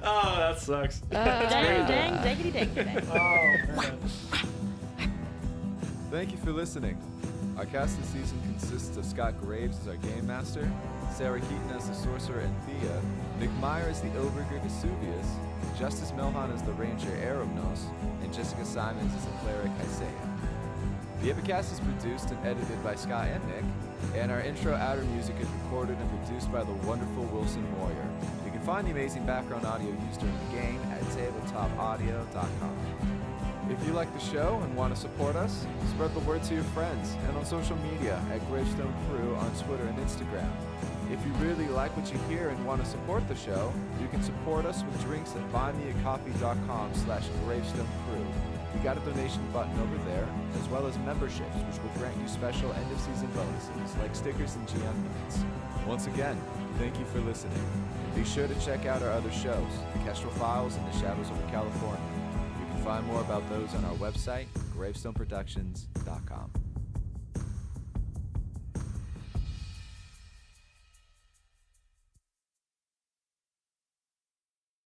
Oh, that sucks. Dang, dangity, dang. Thank you for listening. Our cast this season consists of Scott Graves as our game master, Sarah Keaton as the sorcerer and Thea, Nick Meyer as the ogre Vesuvius, Justice Milhan as the ranger Aramnos, and Jessica Simons as the cleric Isaiah. The Epikast is produced and edited by Scott and Nick, and our intro outer music is recorded and produced by the wonderful Wilson Moyer. You can find the amazing background audio used during the game at tabletopaudio.com. If you like the show and want to support us, spread the word to your friends and on social media at Gravestone Crew on Twitter and Instagram. If you really like what you hear and want to support the show, you can support us with drinks at buymeacoffee.com/gravestoneCrew. We got a donation button over there, as well as memberships, which will grant you special end-of-season bonuses, like stickers and GM units. Once again, thank you for listening. Be sure to check out our other shows, The Kestrel Files and The Shadows over California. You can find more about those on our website, gravestoneproductions.com.